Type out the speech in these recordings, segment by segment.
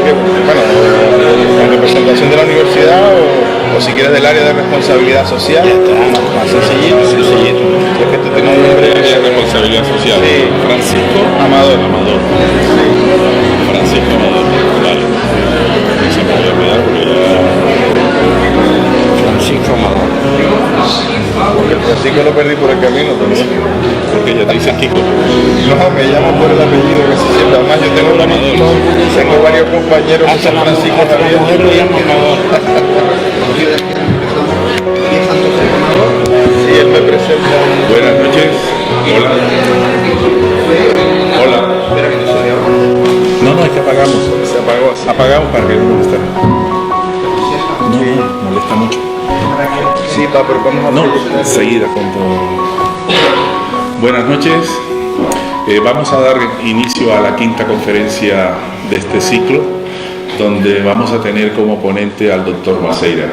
que, bueno, en representación de la universidad o si quieres del área de responsabilidad social. Ya está, más sencillito, sencillito. Es que tú tienes un nombre de responsabilidad social. Sí. Francisco Amador. Sí. Francisco Amador. Vale. Se me voy a olvidar porque ya... Francisco Amador. Porque el Francisco lo perdí por el camino también. Porque ya te dices Kiko. No, me llamo por el apellido que se siempre. Además yo tengo varios compañeros que son Francisco también. mujer lo llama Amador. Sí, él me presenta. Buenas noches. Hola. Hola. No, es que apagamos. Se apagó así. Apagamos para que no moleste. No, molesta mucho. Sí, pero vamos a No, enseguida con todo. Buenas noches. Vamos a dar inicio a la quinta conferencia de este ciclo, donde vamos a tener como ponente al doctor Maceira.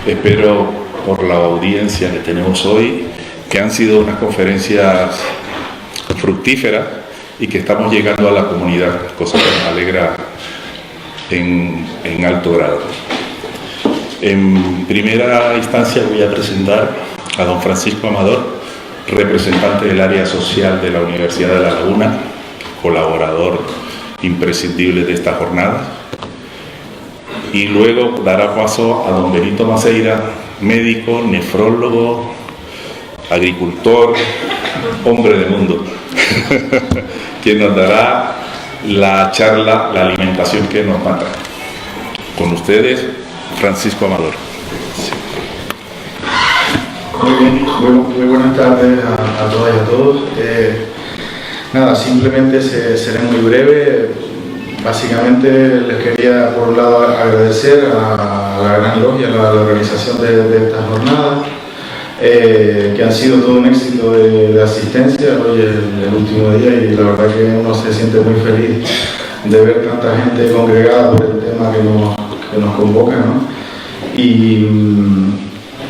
Espero, por la audiencia que tenemos hoy, que han sido unas conferencias fructíferas y que estamos llegando a la comunidad, cosa que nos alegra en alto grado. En primera instancia voy a presentar a don Francisco Amador, representante del área social de la Universidad de La Laguna, colaborador imprescindible de esta jornada. Y luego dará paso a don Benito Maceira, médico, nefrólogo, agricultor, hombre de mundo, quien nos dará la charla, la alimentación que nos mata. Con ustedes, Francisco Amador. Muy bien, muy buenas tardes a todas y a todos. Nada, simplemente seré muy breve. Básicamente les quería por un lado agradecer a la Gran Logia, a la organización de esta jornada, que han sido todo un éxito de asistencia hoy el último día, y la verdad que uno se siente muy feliz de ver tanta gente congregada por el tema que nos convoca, ¿no? Y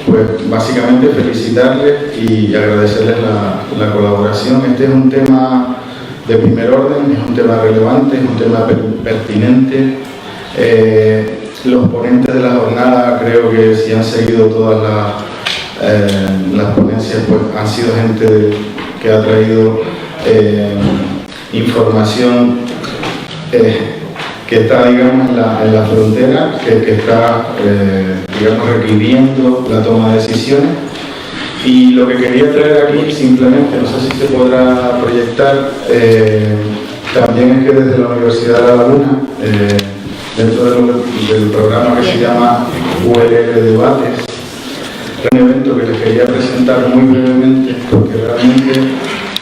pues básicamente felicitarles y agradecerles la colaboración. Este es un tema de primer orden, es un tema relevante, es un tema pertinente. Los ponentes de la jornada, creo que si han seguido todas las ponencias, pues han sido gente que ha traído información que está, digamos, en la frontera, que está, digamos, requiriendo la toma de decisiones. Y lo que quería traer aquí, simplemente, no sé si se podrá proyectar, también es que desde la Universidad de La Laguna, dentro del programa que se llama ULL Debates, un evento que les quería presentar muy brevemente, porque realmente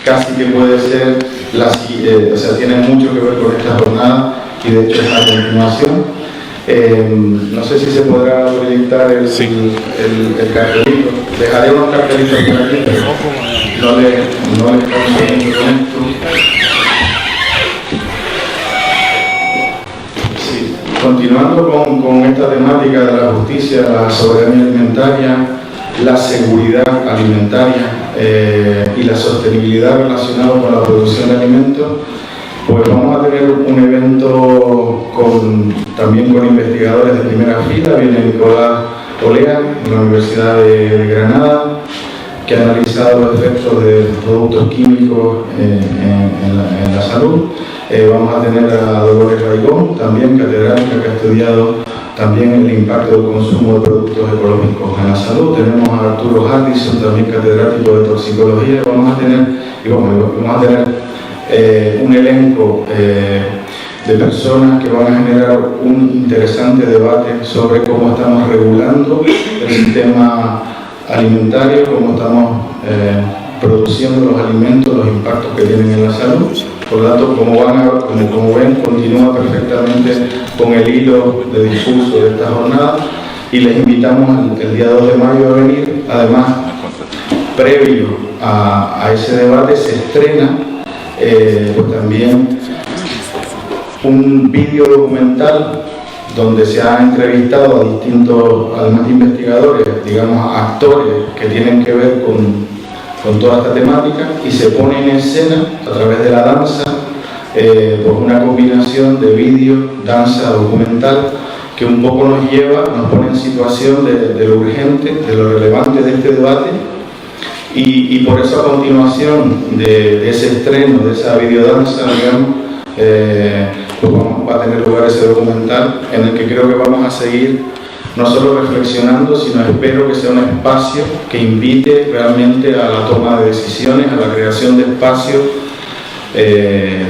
casi que puede ser, o sea, tiene mucho que ver con esta jornada, y de hecho es a continuación. No sé si se podrá proyectar el cartelito. Dejaré unos cartelitos por aquí, pero no les conseguimos con esto. Sí. Continuando con esta temática de la justicia, la soberanía alimentaria, la seguridad alimentaria y la sostenibilidad relacionada con la producción de alimentos, pues vamos a tener un evento también con investigadores de primera fila. Viene Nicolás Olea, de la Universidad de Granada, que ha analizado los efectos de los productos químicos en la salud. Vamos a tener a Dolores Raigón, también catedrática, que ha estudiado también el impacto del consumo de productos ecológicos en la salud. Tenemos a Arturo Hardison, también catedrático de toxicología. Vamos a tener un elenco de personas que van a generar un interesante debate sobre cómo estamos regulando el sistema alimentario, cómo estamos produciendo los alimentos, los impactos que tienen en la salud. Por lo tanto, como ven, continúa perfectamente con el hilo de discurso de esta jornada, y les invitamos el día 2 de mayo a venir. Además, previo a ese debate se estrena pues también un vídeo documental donde se ha entrevistado a distintos, además de investigadores, digamos, actores que tienen que ver con toda esta temática, y se pone en escena a través de la danza pues una combinación de vídeo, danza, documental, que un poco nos lleva, nos pone en situación de lo urgente, de lo relevante de este debate, y por eso a continuación de ese estreno, de esa videodanza, digamos, pues va a tener lugar ese documental en el que creo que vamos a seguir no solo reflexionando, sino espero que sea un espacio que invite realmente a la toma de decisiones, a la creación de espacios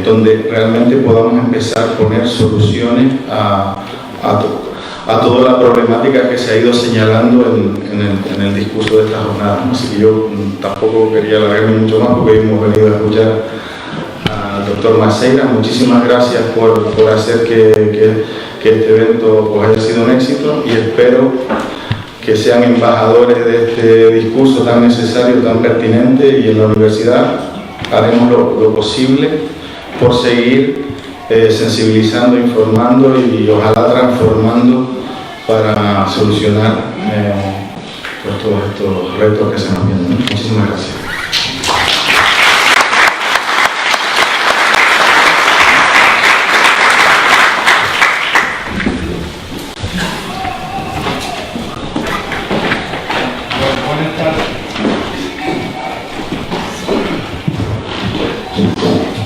donde realmente podamos empezar a poner soluciones a toda la problemática que se ha ido señalando en el discurso de esta jornada. Así que yo tampoco quería alargarme mucho más porque hemos venido a escuchar al doctor Maceira. Muchísimas gracias por hacer que este evento pues, haya sido un éxito, y espero que sean embajadores de este discurso tan necesario, tan pertinente, y en la universidad haremos lo posible por seguir sensibilizando, informando y ojalá transformando para solucionar pues, todos estos retos que se nos vienen, ¿no? Muchísimas gracias.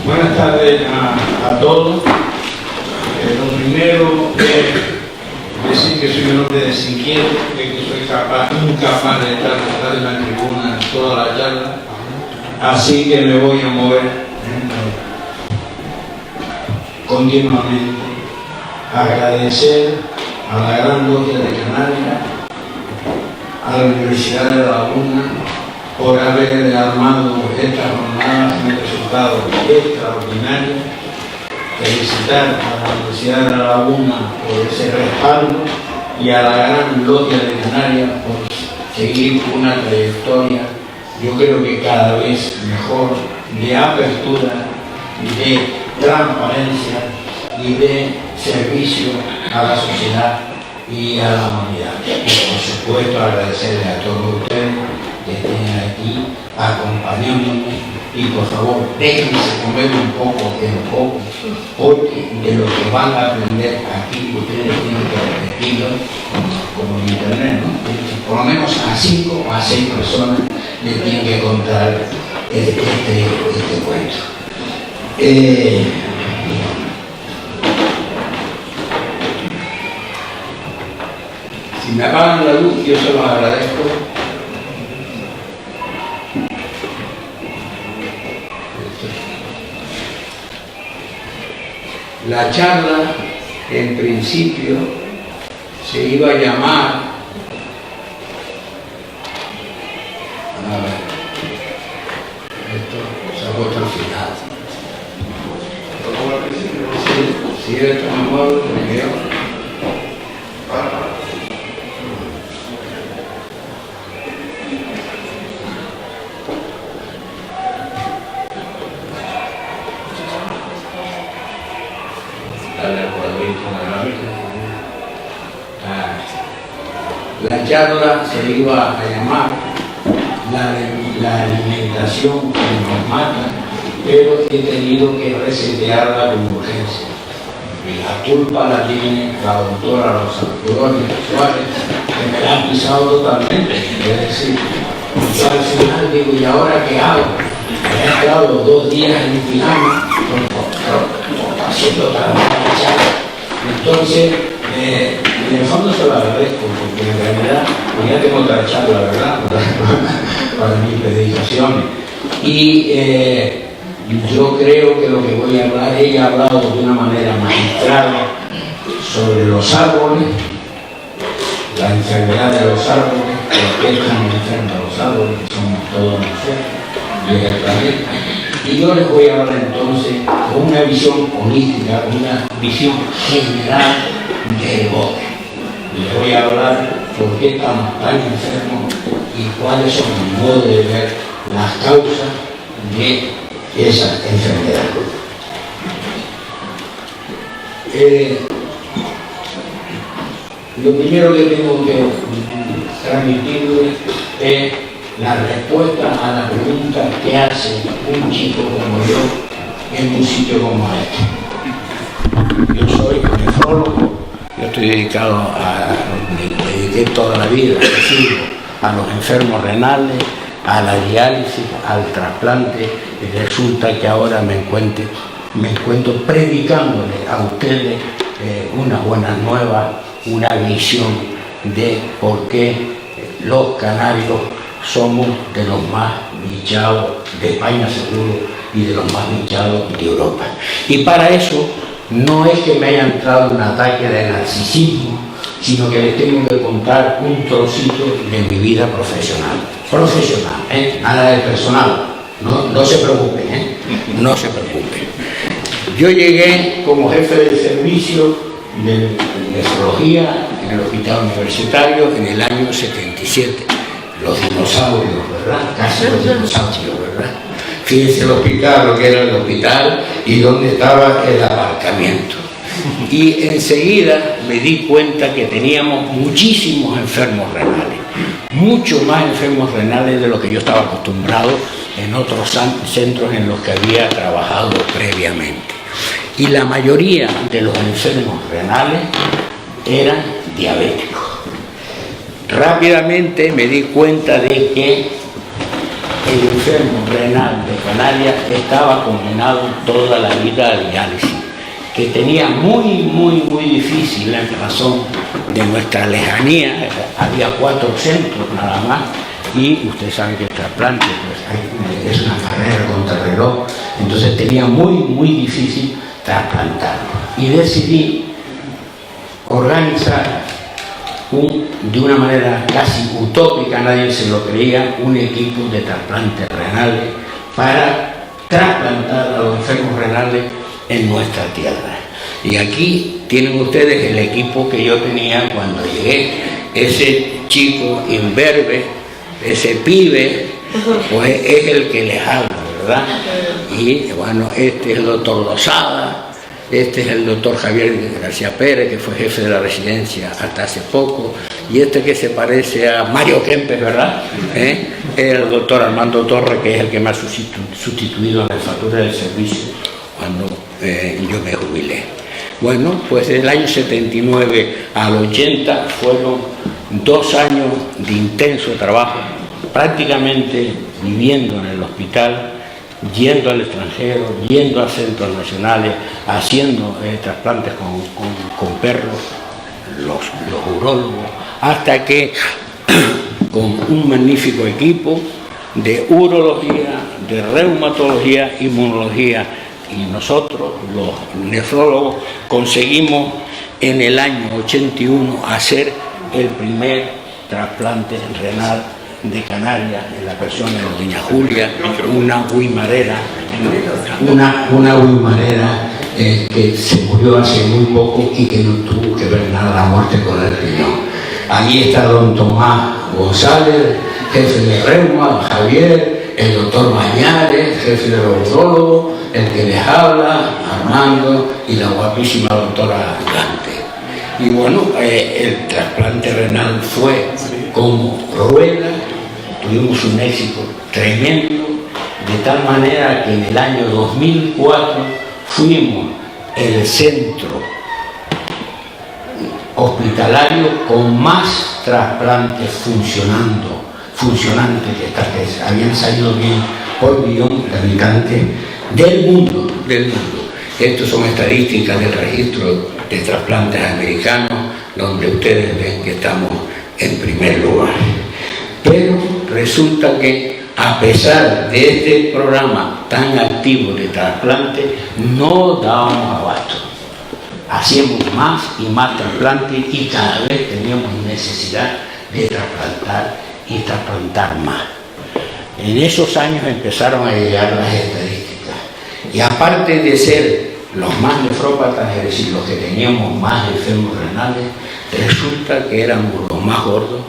Buenas tardes a todos. Lo primero es decir que soy un hombre desinquieto, que soy incapaz de estar sentado en la tribuna toda la charla, así que me voy a mover continuamente. Agradecer a la Gran Logia de Canarias, a la Universidad de La Laguna, por haber armado esta jornada, un resultado extraordinario. Felicitar a la Universidad de La Laguna por ese respaldo y a la Gran Logia de Canarias por seguir una trayectoria, yo creo que cada vez mejor, de apertura, de transparencia y de servicio a la sociedad y a la humanidad. Y por supuesto agradecerle a todos ustedes que estén aquí acompañándome, y por favor déjense comer un poco de lo poco, porque de lo que van a aprender aquí ustedes tienen que repetirlo como en internet, ¿no? Por lo menos a 5 o a 6 personas les tienen que contar este cuento. Si me apagan la luz, yo se los agradezco. La charla, en principio, se iba a llamar, a ver, esto se ha puesto al final. Sí, esto me muevo, me veo. La charla se iba a llamar la alimentación que nos mata, pero he tenido que resetearla con urgencia. Y la culpa la tiene la doctora Rosa Gloria Suárez, que me la ha pisado totalmente. Es decir, yo al final digo, ¿y ahora qué hago? He estado 2 días en pijama, haciendo para la charla. Entonces, en el fondo se lo agradezco, porque en realidad ya tengo otra charla, ¿verdad? para mis predicaciones. Y yo creo que lo que voy a hablar, ella ha hablado de una manera magistral sobre los árboles, la enfermedad de los árboles, por qué están enfermos los árboles, que somos todos nosotros, y el planeta. Y yo les voy a hablar entonces con una visión holística, una visión general del bosque. Les voy a hablar por qué estamos tan enfermos y cuáles son mis modos de ver las causas de esa enfermedad. Lo primero que tengo que transmitirles es la respuesta a la pregunta que hace un chico como yo en un sitio como este. Yo soy nefrólogo, yo estoy dedicado me dediqué toda la vida a los enfermos renales, a la diálisis, al trasplante, y resulta que ahora me encuentro predicándole a ustedes unas buenas nuevas, una visión de por qué los canarios somos de los más bichados de España seguro y de los más bichados de Europa. Y para eso no es que me haya entrado un ataque de narcisismo, sino que les tengo que contar un trocito de mi vida profesional. Nada de personal, no se preocupen, no se preocupen. Yo llegué como jefe de servicio de nefrología en el hospital universitario en el año 77. Los dinosaurios, ¿verdad? Casi los dinosaurios, ¿verdad? Fíjense el hospital, lo que era el hospital y dónde estaba el aparcamiento. Y enseguida me di cuenta que teníamos muchísimos enfermos renales, mucho más enfermos renales de lo que yo estaba acostumbrado en otros centros en los que había trabajado previamente. Y la mayoría de los enfermos renales eran diabéticos. Rápidamente me di cuenta de que el enfermo renal de Canarias estaba condenado toda la vida a diálisis, que tenía muy difícil en razón de nuestra lejanía. Había 4 centros nada más, y ustedes saben que el trasplante pues, es una carrera contra reloj, entonces tenía muy difícil trasplantarlo. Y decidí organizar de una manera casi utópica, nadie se lo creía, un equipo de trasplantes renales para trasplantar a los enfermos renales en nuestra tierra. Y aquí tienen ustedes el equipo que yo tenía cuando llegué. Ese chico imberbe, ese pibe, pues es el que les habla, ¿verdad? Y bueno, este es el doctor Lozada, este es el doctor Javier García Pérez, que fue jefe de la residencia hasta hace poco, y este que se parece a Mario Kempes, ¿verdad? El doctor Armando Torres, que es el que me ha sustituido en la jefatura del servicio cuando yo me jubilé. Bueno, pues del año 79 al 80 fueron 2 años de intenso trabajo, prácticamente viviendo en el hospital, yendo al extranjero, yendo a centros nacionales, haciendo trasplantes con perros, los urólogos, hasta que con un magnífico equipo de urología, de reumatología, inmunología, y nosotros, los nefrólogos, conseguimos en el año 81 hacer el primer trasplante renal de Canarias, en la persona de doña Julia, una guimarera, que se murió hace muy poco y que no tuvo que ver nada la muerte con el riñón. Allí está don Tomás González, jefe de reuma, Javier, el doctor Bañares, jefe de los urólogos, el que les habla, Armando, y la guapísima doctora Dante. Y bueno, el trasplante renal fue como rueda, tuvimos un éxito tremendo, de tal manera que en el año 2004 fuimos el centro hospitalario con más trasplantes funcionantes que habían salido bien por millón de habitantes del mundo. Estos son estadísticas del registro de trasplantes americanos, donde ustedes ven que estamos en primer lugar. Pero resulta que a pesar de este programa tan activo de trasplante, no dábamos abasto. Hacíamos más y más trasplantes y cada vez teníamos necesidad de trasplantar y trasplantar más. En esos años empezaron a llegar las estadísticas. Y aparte de ser los más nefrópatas, es decir, los que teníamos más enfermos renales, resulta que éramos los más gordos,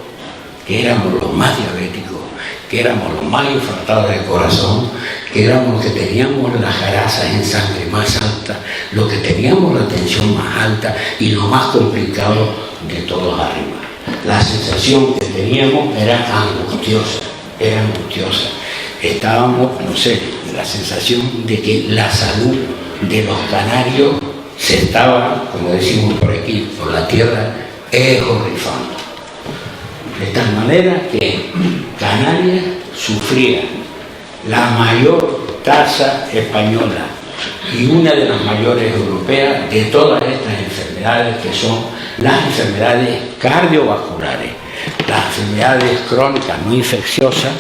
que éramos los más diabéticos, que éramos los más infartados del corazón, que éramos los que teníamos las grasas en sangre más altas, los que teníamos la tensión más alta y lo más complicado de todos arriba. La sensación que teníamos era angustiosa. Estábamos, no sé, la sensación de que la salud de los canarios se estaba, como decimos por aquí, por la tierra, rifando. De tal manera que Canarias sufría la mayor tasa española y una de las mayores europeas de todas estas enfermedades, que son las enfermedades cardiovasculares, las enfermedades crónicas no infecciosas,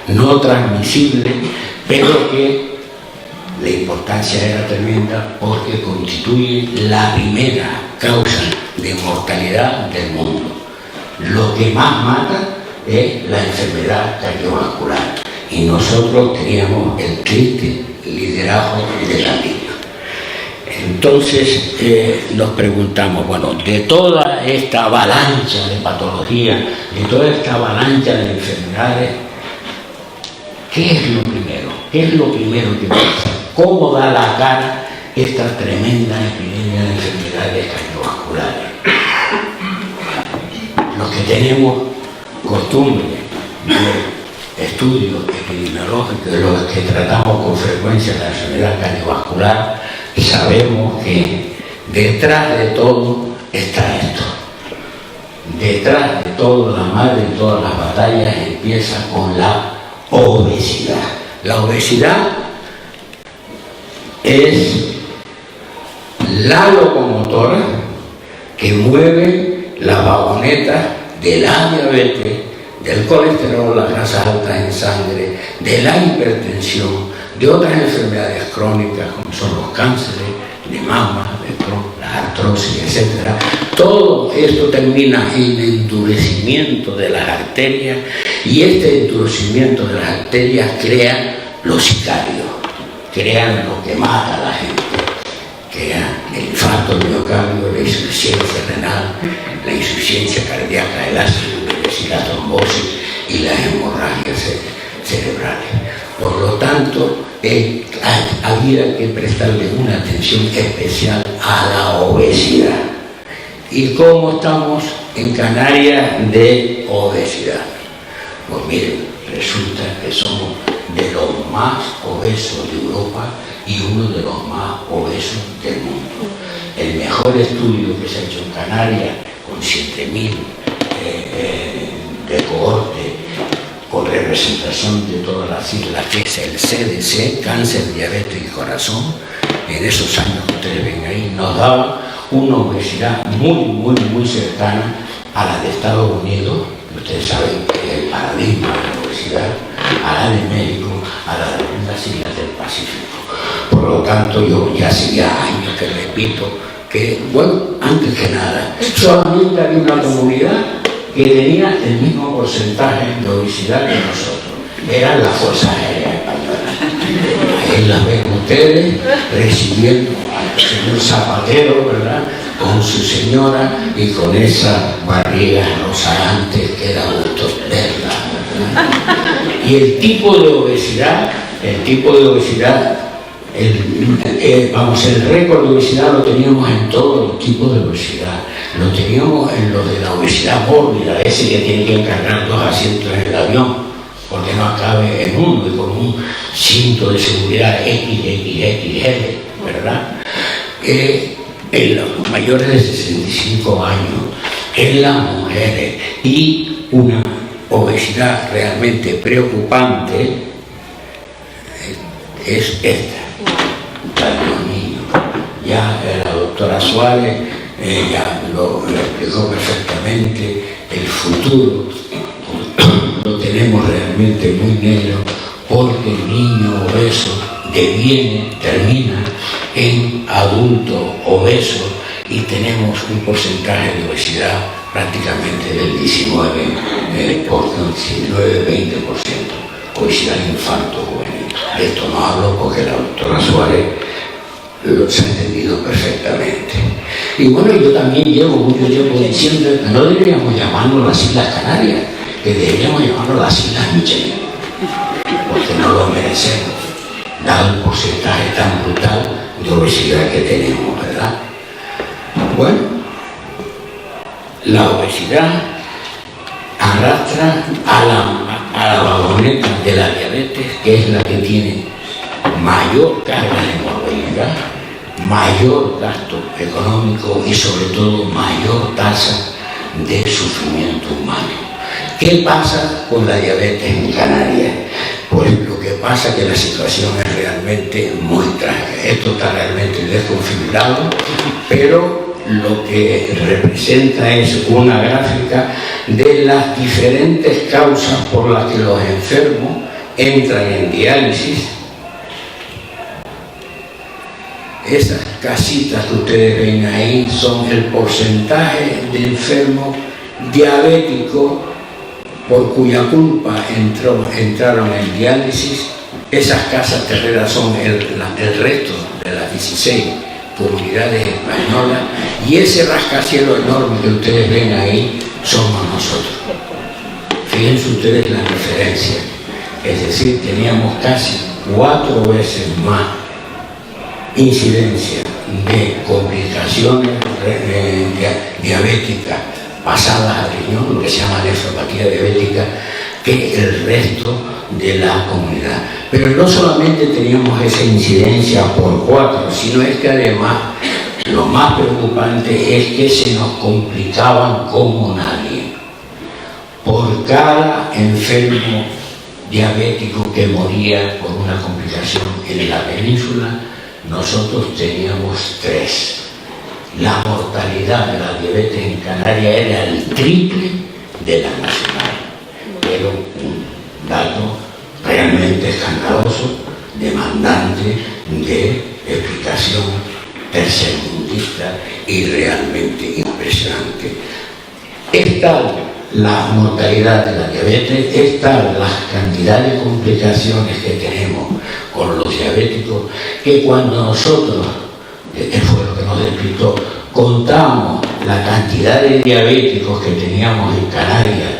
no transmisibles, pero que la importancia era tremenda porque constituye la primera causa de mortalidad del mundo. Lo que más mata es la enfermedad cardiovascular y nosotros teníamos el triste liderazgo de la misma. Entonces nos preguntamos, bueno, de toda esta avalancha de patologías, de toda esta avalancha de enfermedades, ¿qué es lo primero? ¿Qué es lo primero que pasa? ¿Cómo da la cara esta tremenda epidemia de enfermedades cardiovasculares? Los que tenemos costumbre de estudios epidemiológicos, los que tratamos con frecuencia la enfermedad cardiovascular, sabemos que detrás de todo está esto. Detrás de todo, la madre de todas las batallas empieza con la obesidad. La obesidad es la locomotora que mueve la vagoneta de la diabetes, del colesterol, las grasas altas en sangre, de la hipertensión, de otras enfermedades crónicas como son los cánceres de mama, la artrosis, etc. Todo esto termina en endurecimiento de las arterias y este endurecimiento de las arterias crea los sicarios, crean lo que mata a la gente, crean el infarto del miocardio, la insuficiencia renal, la insuficiencia cardíaca, el ácido y la trombosis y las hemorragias cerebrales. Por lo tanto, había que prestarle una atención especial a la obesidad. ¿Y cómo estamos en Canarias de obesidad? Pues miren, resulta que somos de los más obesos de Europa y uno de los más obesos del mundo. El mejor estudio que se ha hecho en Canarias, con 7.000 de cohorte, con representación de todas las islas, que es el CDC, cáncer, diabetes y corazón, en esos años que ustedes ven ahí, nos daba una obesidad muy cercana a la de Estados Unidos. Ustedes saben que el paradigma de la obesidad, a la de México, a la de las islas del Pacífico. Por lo tanto, yo ya hacía años que repito que, bueno, antes que nada, solamente había una comunidad que tenía el mismo porcentaje de obesidad que nosotros. Eran las Fuerzas Aéreas Españolas. Ahí las ven ustedes recibiendo al señor Zapatero, ¿verdad?, con su señora y con esa barriga rozagantes que da gusto verla, ¿verdad? Y el tipo de obesidad, el récord de obesidad lo teníamos en todos los tipos de obesidad. Lo teníamos en lo de la obesidad mórbida, ese que tiene que encargar 2 asientos en el avión, porque no cabe en uno y con un cinto de seguridad XXXL, ¿verdad? En los mayores de 65 años, en las mujeres, y una obesidad realmente preocupante es esta. Los niños. Ya la doctora Suárez ya lo explicó perfectamente. El futuro lo tenemos realmente muy negro, porque el niño obeso termina en adulto obeso y tenemos un porcentaje de obesidad prácticamente del 19%, 19-20%, obesidad infanto juvenil. De esto no hablo porque la doctora Suárez se ha entendido perfectamente. Y bueno, yo también llevo mucho tiempo diciendo que no deberíamos llamarnos las Islas Canarias, que deberíamos llamarnos las Islas Michelin, porque no lo merecemos, dado el porcentaje tan brutal de obesidad que tenemos, ¿verdad? Bueno, la obesidad arrastra a la vagoneta de la diabetes, que es la que tiene mayor carga de mortalidad, mayor gasto económico y sobre todo mayor tasa de sufrimiento humano. ¿Qué pasa con la diabetes en Canarias? Pues lo que pasa es que la situación es realmente muy trágica. Esto está realmente desconfigurado, pero lo que representa es una gráfica de las diferentes causas por las que los enfermos entran en diálisis. Esas casitas que ustedes ven ahí son el porcentaje de enfermos diabéticos por cuya culpa entraron en diálisis. Esas casas terreras son el resto de las 16 comunidades españolas, y ese rascacielos enorme que ustedes ven ahí somos nosotros. Fíjense ustedes la diferencia, es decir, teníamos casi 4 veces más incidencia de complicaciones diabéticas pasadas al riñón, lo que se llama nefropatía diabética, que el resto de la comunidad. Pero no solamente teníamos esa incidencia por 4, sino es que además lo más preocupante es que se nos complicaban como nadie. Por cada enfermo diabético que moría por una complicación en la península, nosotros teníamos 3. La mortalidad de la diabetes en Canarias era el triple de la nacional. Pero un dato realmente escandaloso, demandante de explicación tercermundista y realmente impresionante. Es tal la mortalidad de la diabetes, es tal la cantidad de complicaciones que tenemos con los diabéticos, que cuando nosotros, que fue lo que nos despistó, contamos la cantidad de diabéticos que teníamos en Canarias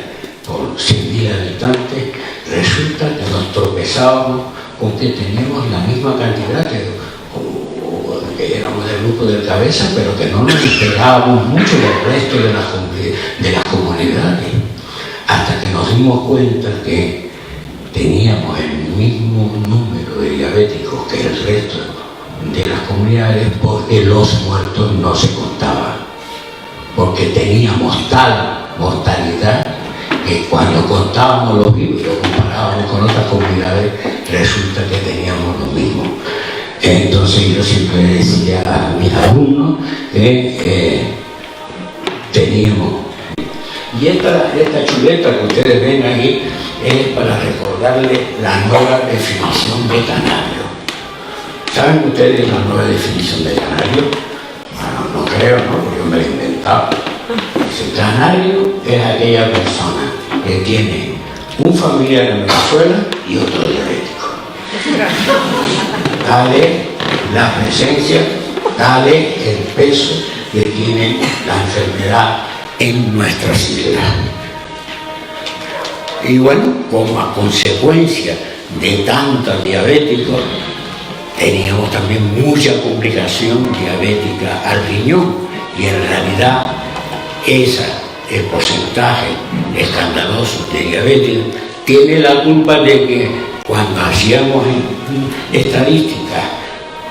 por 100.000 habitantes, resulta que nos tropezábamos con que teníamos la misma cantidad que éramos del grupo del cabeza, pero que no nos despegábamos mucho del resto de las comunidades, hasta que nos dimos cuenta que teníamos el mismo número de diabéticos que el resto de las comunidades, porque los muertos no se contaban, porque teníamos tal mortalidad que cuando contábamos los vivos y lo comparábamos con otras comunidades, resulta que teníamos lo mismo. Entonces yo siempre decía a mis alumnos que teníamos. Y esta chuleta que ustedes ven ahí es para recordarles la nueva definición de canario. ¿Saben ustedes la nueva definición de canario? Bueno, no creo, ¿no? Porque yo me la he inventado. El canario es aquella persona que tiene un familiar en Venezuela y otro diabético. Dale la presencia, dale el peso que tiene la enfermedad en nuestras islas. Y bueno, como a consecuencia de tantos diabéticos, teníamos también mucha complicación diabética al riñón, y en realidad el porcentaje escandaloso de diabetes tiene la culpa de que cuando hacíamos estadísticas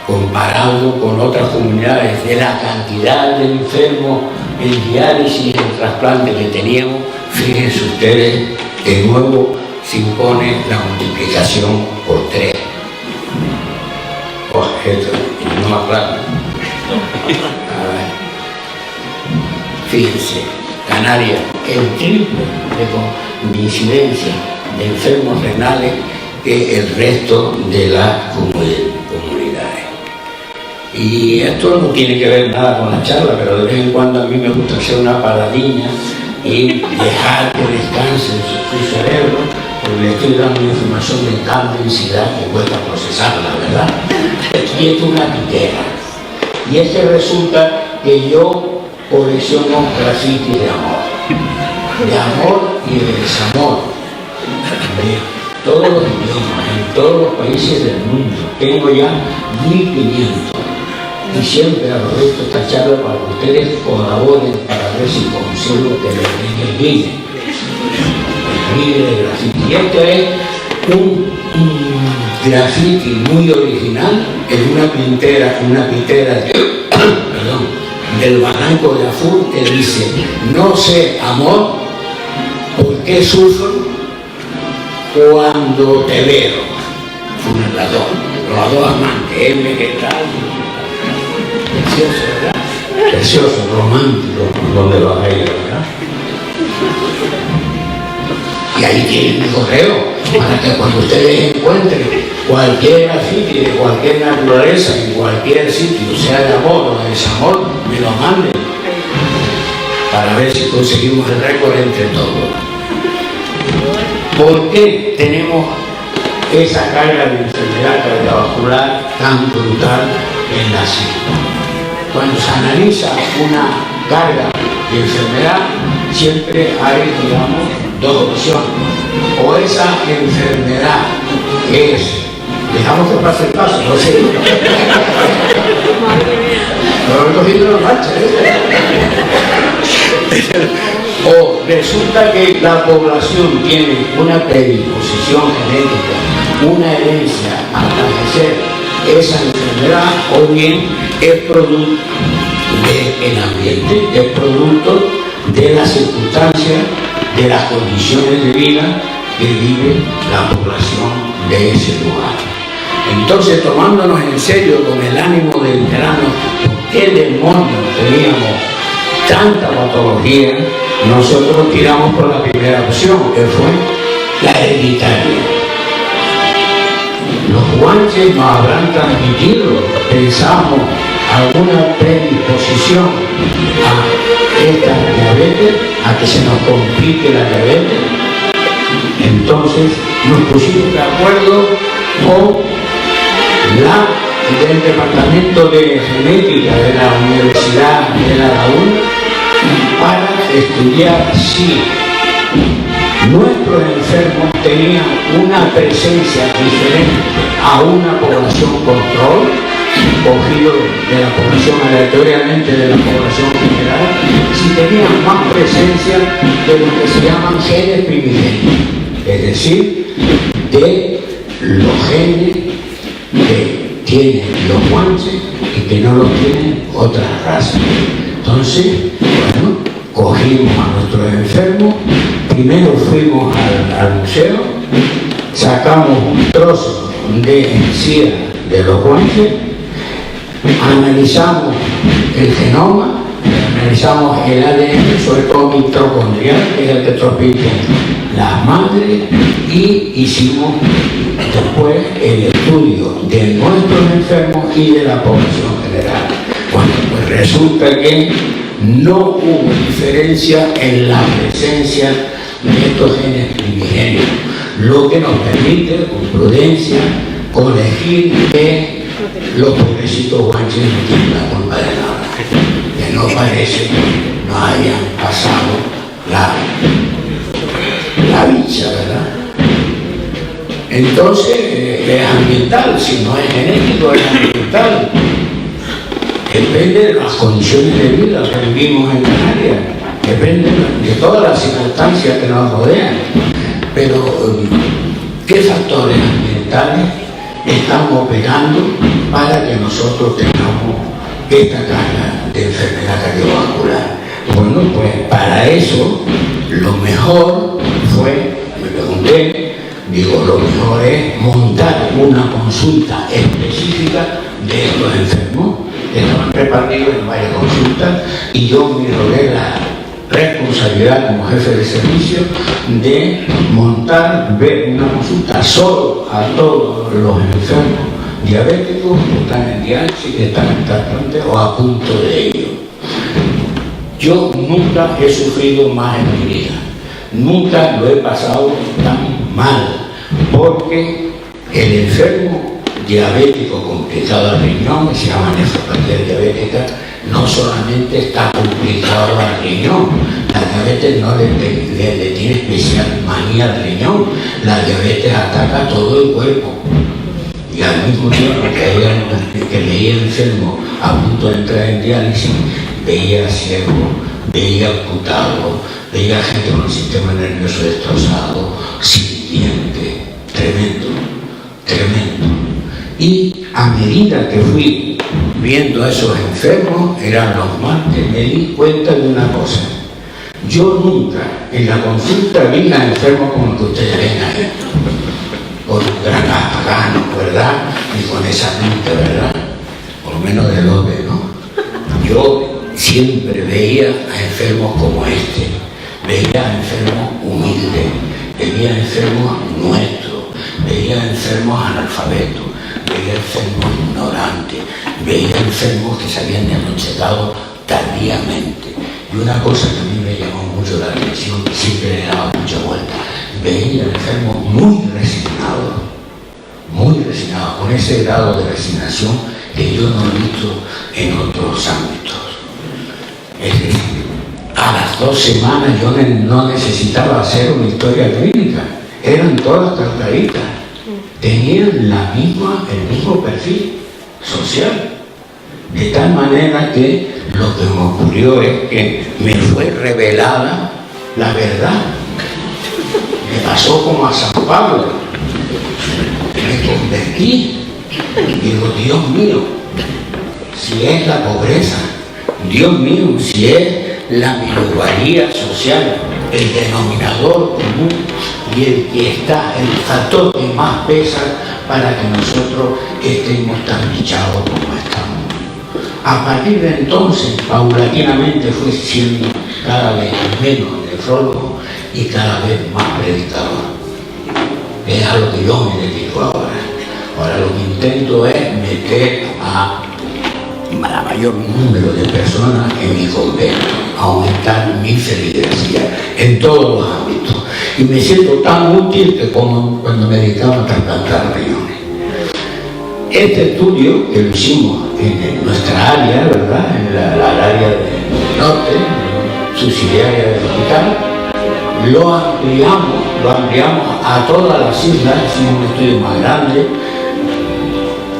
comparando con otras comunidades de la cantidad de enfermos en diálisis, en trasplante que teníamos, fíjense ustedes, de nuevo se impone la multiplicación por 3. Esto no más claro. Fíjense, Canarias, el triple de incidencia de enfermos renales que el resto de las comunidades. Y esto no tiene que ver nada con la charla, pero de vez en cuando a mí me gusta hacer una paradilla y dejar que descanse su cerebro, porque le estoy dando una información de tal densidad que cuesta procesarla, ¿verdad? Y esto es una pitera. Y es que resulta que yo colecciono grafitis de amor y de desamor, de todos los idiomas, en todos los países del mundo. Tengo ya 1500. Y siempre aprovecho esta charla para que ustedes colaboren para ver si consigo que les den el líder de grafiti. Y este es un graffiti muy original en una pintera perdón, del Barranco de Afur, que dice: no sé, amor, por qué sufro cuando te veo. Los dos amantes, M, ¿qué tal? Precioso, ¿verdad? Precioso, romántico, donde lo haga, ¿verdad? Y ahí tienen mi correo, para que cuando ustedes encuentren cualquier graffiti de cualquier naturaleza, en cualquier sitio, sea de amor o de desamor, me lo manden, para ver si conseguimos el récord entre todos. ¿Por qué tenemos esa carga de enfermedad cardiovascular tan brutal en la cima? Cuando se analiza una carga de enfermedad, siempre hay, digamos, dos opciones. O esa enfermedad es, dejamos que pase el paso, no sé. No he cogido la marcha, O resulta que la población tiene una predisposición genética, una herencia a padecer esa enfermedad, o bien es producto del ambiente, es producto de las circunstancias, de las condiciones de vida que vive la población de ese lugar. Entonces, tomándonos en serio con el ánimo del grano, ¿por qué demonios teníamos tanta patología? Nosotros tiramos por la primera opción, que fue la hereditaria. Los guanches nos habrán transmitido, pensamos, alguna predisposición a esta diabetes, a que se nos complique la diabetes. Entonces nos pusimos de acuerdo con del Departamento de Genética de la Universidad de La Laguna para estudiar si nuestros enfermos tenían una presencia diferente a una población control, cogido de la población aleatoriamente de la población general, si tenían más presencia de lo que se llaman genes primigenios, es decir, de los genes que tienen los guanches y que no los tienen otras razas. Entonces, bueno, cogimos a nuestros enfermos, primero fuimos al museo, sacamos un trozo de encía de los guanches, analizamos el genoma, analizamos el ADN, sobre todo mitocondrial, que es el que transmiten las madres, y hicimos después el estudio de nuestros enfermos y de la población general. Bueno, pues resulta que no hubo diferencia en la presencia de estos genes primigenios, lo que nos permite, con prudencia, corregir que los pobrecitos guanches no tienen la culpa de nada, que no parece que no hayan pasado la bicha, ¿verdad? Entonces es ambiental, si no es genético, es ambiental. Depende de las condiciones de vida que vivimos en Canarias, depende de todas las circunstancias que nos rodean. Pero, ¿qué factores ambientales están operando para que nosotros tengamos esta carga de enfermedad cardiovascular? Bueno, pues para eso lo mejor fue, me pregunté, digo, lo mejor es montar una consulta específica de estos enfermos que estaban repartidos en varias consultas, y yo me rogué la responsabilidad como jefe de servicio de montar una consulta solo a todos los enfermos diabéticos que están en diálisis, que están en trasplante o a punto de ello. Yo nunca he sufrido más en mi vida, nunca lo he pasado tan mal, porque el enfermo diabético complicado al riñón, que se llama nefropatía diabética, no solamente está complicado al riñón, la diabetes no le tiene especial manía al riñón, la diabetes ataca todo el cuerpo. Y al mismo tiempo que veía enfermo a punto de entrar en diálisis, veía ciego, veía amputado, veía gente con el sistema nervioso destrozado, sin dientes, tremendo. tremendo. Y a medida que fui viendo a esos enfermos, eran los martes, me di cuenta de una cosa. Yo nunca en la consulta vi a enfermos como el que ustedes ven ahí, con un gran apagano, ¿verdad? Y con esa mente, ¿verdad? Por lo menos de los de, ¿no? Yo siempre veía a enfermos como este, veía a enfermos humildes, veía enfermos nuestros, veía enfermos analfabetos, veía enfermos ignorantes, veía enfermos que se habían diagnosticado tardíamente. Y una cosa que a mí me llamó mucho la atención, que siempre le daba mucha vuelta, veía enfermos muy resignados, con ese grado de resignación que yo no he visto en otros ámbitos. Es decir, a las 2 semanas yo no necesitaba hacer una historia clínica, eran todas trataditas, tenían el mismo perfil social, de tal manera que lo que me ocurrió es que me fue revelada la verdad. Me pasó como a San Pablo, me convertí y digo, Dios mío, si es la pobreza, Dios mío, si es la minusvalía social, el denominador común y el que está, el factor que más pesa para que nosotros estemos tan bichados como estamos. A partir de entonces, paulatinamente fui siendo cada vez menos nefrólogo y cada vez más predicador. Es a lo que yo me dedico ahora. Ahora lo que intento es meter a la mayor número de personas en mi convenio, aumentar mi feligresía en todos los ámbitos. Y me siento tan útil que como cuando me dedicaba a trasplantar riñones. Este estudio que lo hicimos en nuestra área, ¿verdad? En la área del norte, subsidiaria del hospital, lo ampliamos a todas las islas, hicimos un estudio más grande,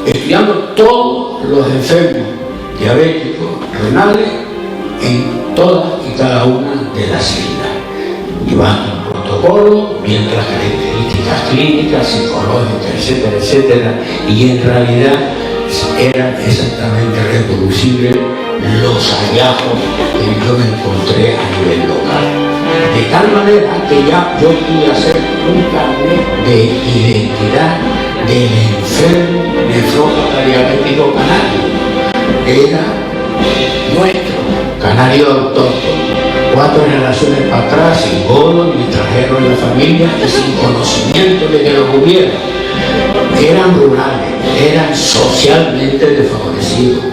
estudiando todos los enfermos diabéticos renales en todas y cada una de las islas, llevando un protocolo, viendo las características clínicas, psicológicas, etcétera, etcétera, y en realidad eran exactamente reproducibles los hallazgos que yo me encontré a nivel local. De tal manera que ya yo pude hacer un carnet de identidad del enfermo nefrópata diabético canario. Era nuestro canario autóctono. 4 generaciones para atrás, sin godo, ni extranjeros en la familia y sin conocimiento de que lo hubiera. Eran rurales, eran socialmente desfavorecidos,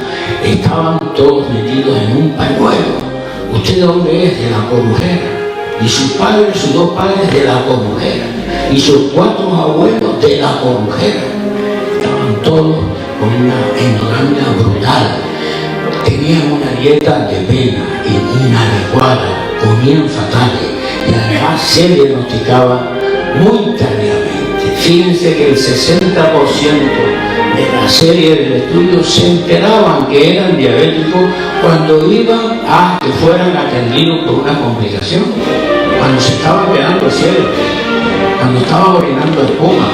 estaban todos metidos en un pañuelo. ¿Usted de dónde es? De la Corujera. Y sus padres, sus 2 padres de la Corujera. Y sus 4 abuelos de la Corujera. Estaban todos con una endogamia brutal. Tenían una dieta de pena y inadecuada, comían fatales y además se diagnosticaban muy tardíamente. Fíjense que el 60% de la serie del estudio se enteraban que eran diabéticos cuando iban a que fueran atendidos por una complicación, cuando se estaban quedando ciegos, cuando estaban orinando espuma,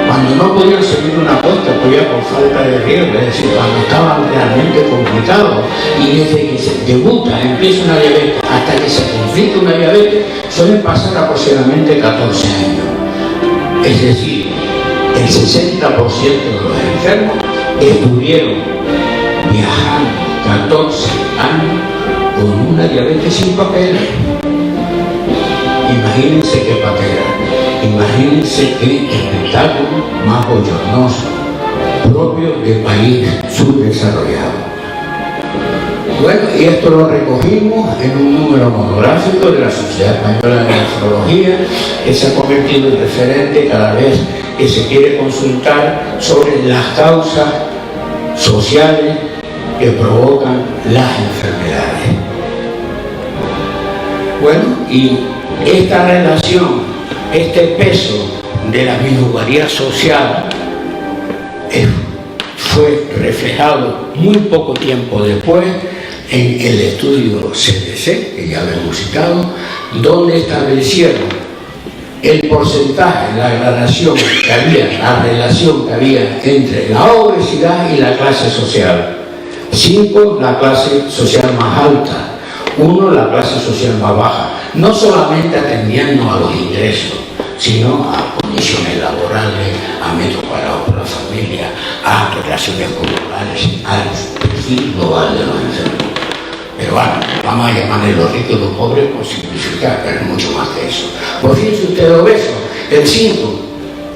cuando no podían seguir una apuesta por falta de riesgo, es decir, cuando estaban realmente complicados. Y desde que se debuta, empieza una diabetes, hasta que se complica una diabetes, suelen pasar aproximadamente 14 años. Es decir, el 60% de los enfermos estuvieron viajando 14 años con una diabetes sin papeles. Imagínense qué patera, imagínense qué espectáculo más bochornoso, propio del país subdesarrollado. Bueno, y esto lo recogimos en un número monográfico de la Sociedad Española de Nefrología, que se ha convertido en referente cada vez que se quiere consultar sobre las causas sociales que provocan las enfermedades. Bueno, y esta relación, este peso de la minusvalía social fue reflejado muy poco tiempo después en el estudio CDC, que ya lo hemos citado, donde establecieron el porcentaje, la relación que había entre la obesidad y la clase social. 5, la clase social más alta. 1, la clase social más baja. No solamente atendiendo a los ingresos, sino a condiciones laborales, a metros cuadrados por la familia, a relaciones culturales, al perfil global de los enfermos. Pero bueno, vamos a llamarle los ricos y los pobres por simplificar, pero es mucho más que eso. Pues fíjense ustedes obesos, el 5,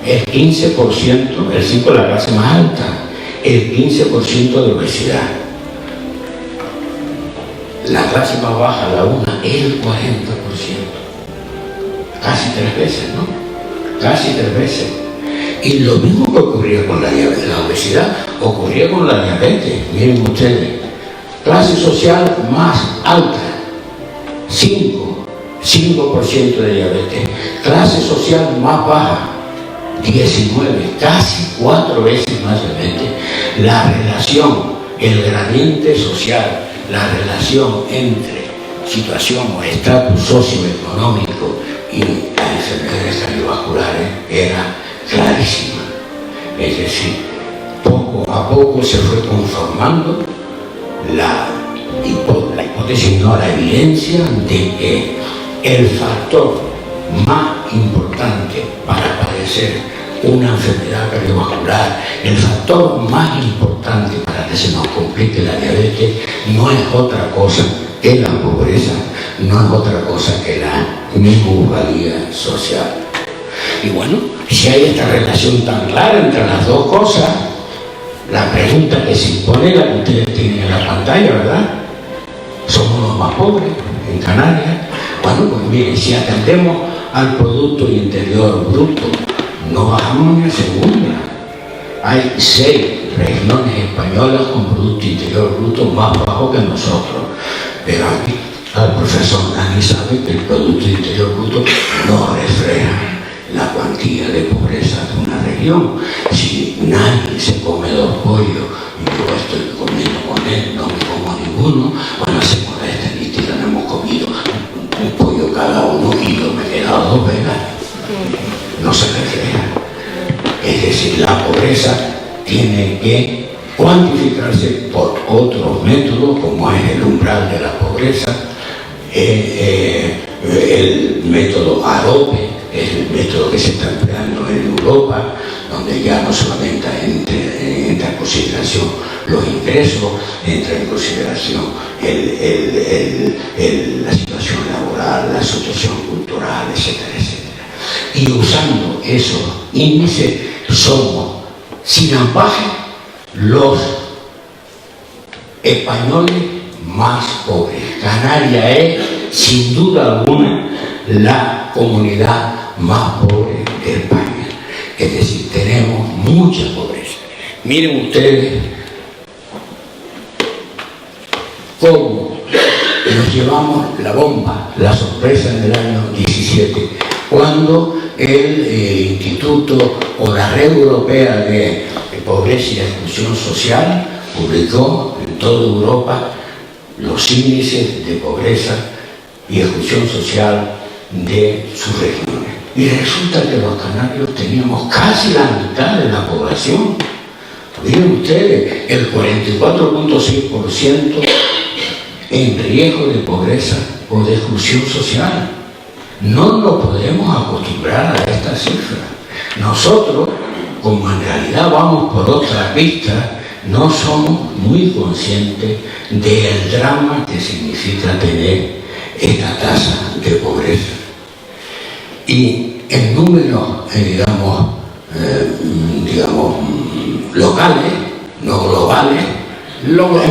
el 15%, el 5 es la clase más alta, el 15% de obesidad. La clase más baja, la 1, el 40%. Casi 3 veces, ¿no? Casi 3 veces. Y lo mismo que ocurría con la obesidad, ocurría con la diabetes. Miren ustedes, clase social más alta, 5% de diabetes. Clase social más baja, 19, casi 4 veces más diabetes. La relación, el gradiente social, la relación entre situación o estatus socioeconómico y las enfermedades cardiovasculares era clarísima. Es decir, poco a poco se fue conformando la hipótesis, no la evidencia, de que el factor más importante para padecer una enfermedad cardiovascular, el factor más importante para que se nos complique la diabetes, no es otra cosa que la pobreza, no es otra cosa que la minusvalía social. Y bueno, si hay esta relación tan clara entre las dos cosas, la pregunta que se impone, la que ustedes tienen en la pantalla, ¿verdad? ¿Somos los más pobres en Canarias? Bueno, pues miren, si atendemos al Producto Interior Bruto, no bajamos ni a segunda. Hay 6 regiones españolas con Producto Interior Bruto más bajo que nosotros. Pero aquí el profesor Nani sabe que el Producto Interior Bruto no refleja la cuantía de pobreza de una región. Si nadie se come 2 pollos y yo estoy comiendo con él, no me como ninguno, bueno, hacemos la estadística, no hemos comido un pollo cada uno y yo me he quedado 2 veces. No se refleja. Es decir, la pobreza tiene que cuantificarse por otros métodos, como es el umbral de la pobreza, el método ADOPE, es el método que se está empleando en Europa, donde ya no solamente entra en consideración los ingresos, entra en consideración la situación laboral, la situación cultural, etcétera, etcétera. Y usando esos índices somos, sin ampaje, los españoles más pobres. Canarias es, sin duda alguna, la comunidad más pobre de España. Es decir, tenemos mucha pobreza. Miren ustedes cómo nos llevamos la bomba, la sorpresa en el año 17, cuando el Instituto o la Red Europea de Pobreza y Exclusión Social publicó en toda Europa los índices de pobreza y exclusión social de sus regiones. Y resulta que los canarios teníamos casi la mitad de la población. Miren ustedes, el 44.6% en riesgo de pobreza o de exclusión social. No nos podemos acostumbrar a esta cifra. Nosotros, como en realidad vamos por otra pista, no somos muy conscientes del drama que significa tener esta tasa de pobreza. Y en números, locales, no globales,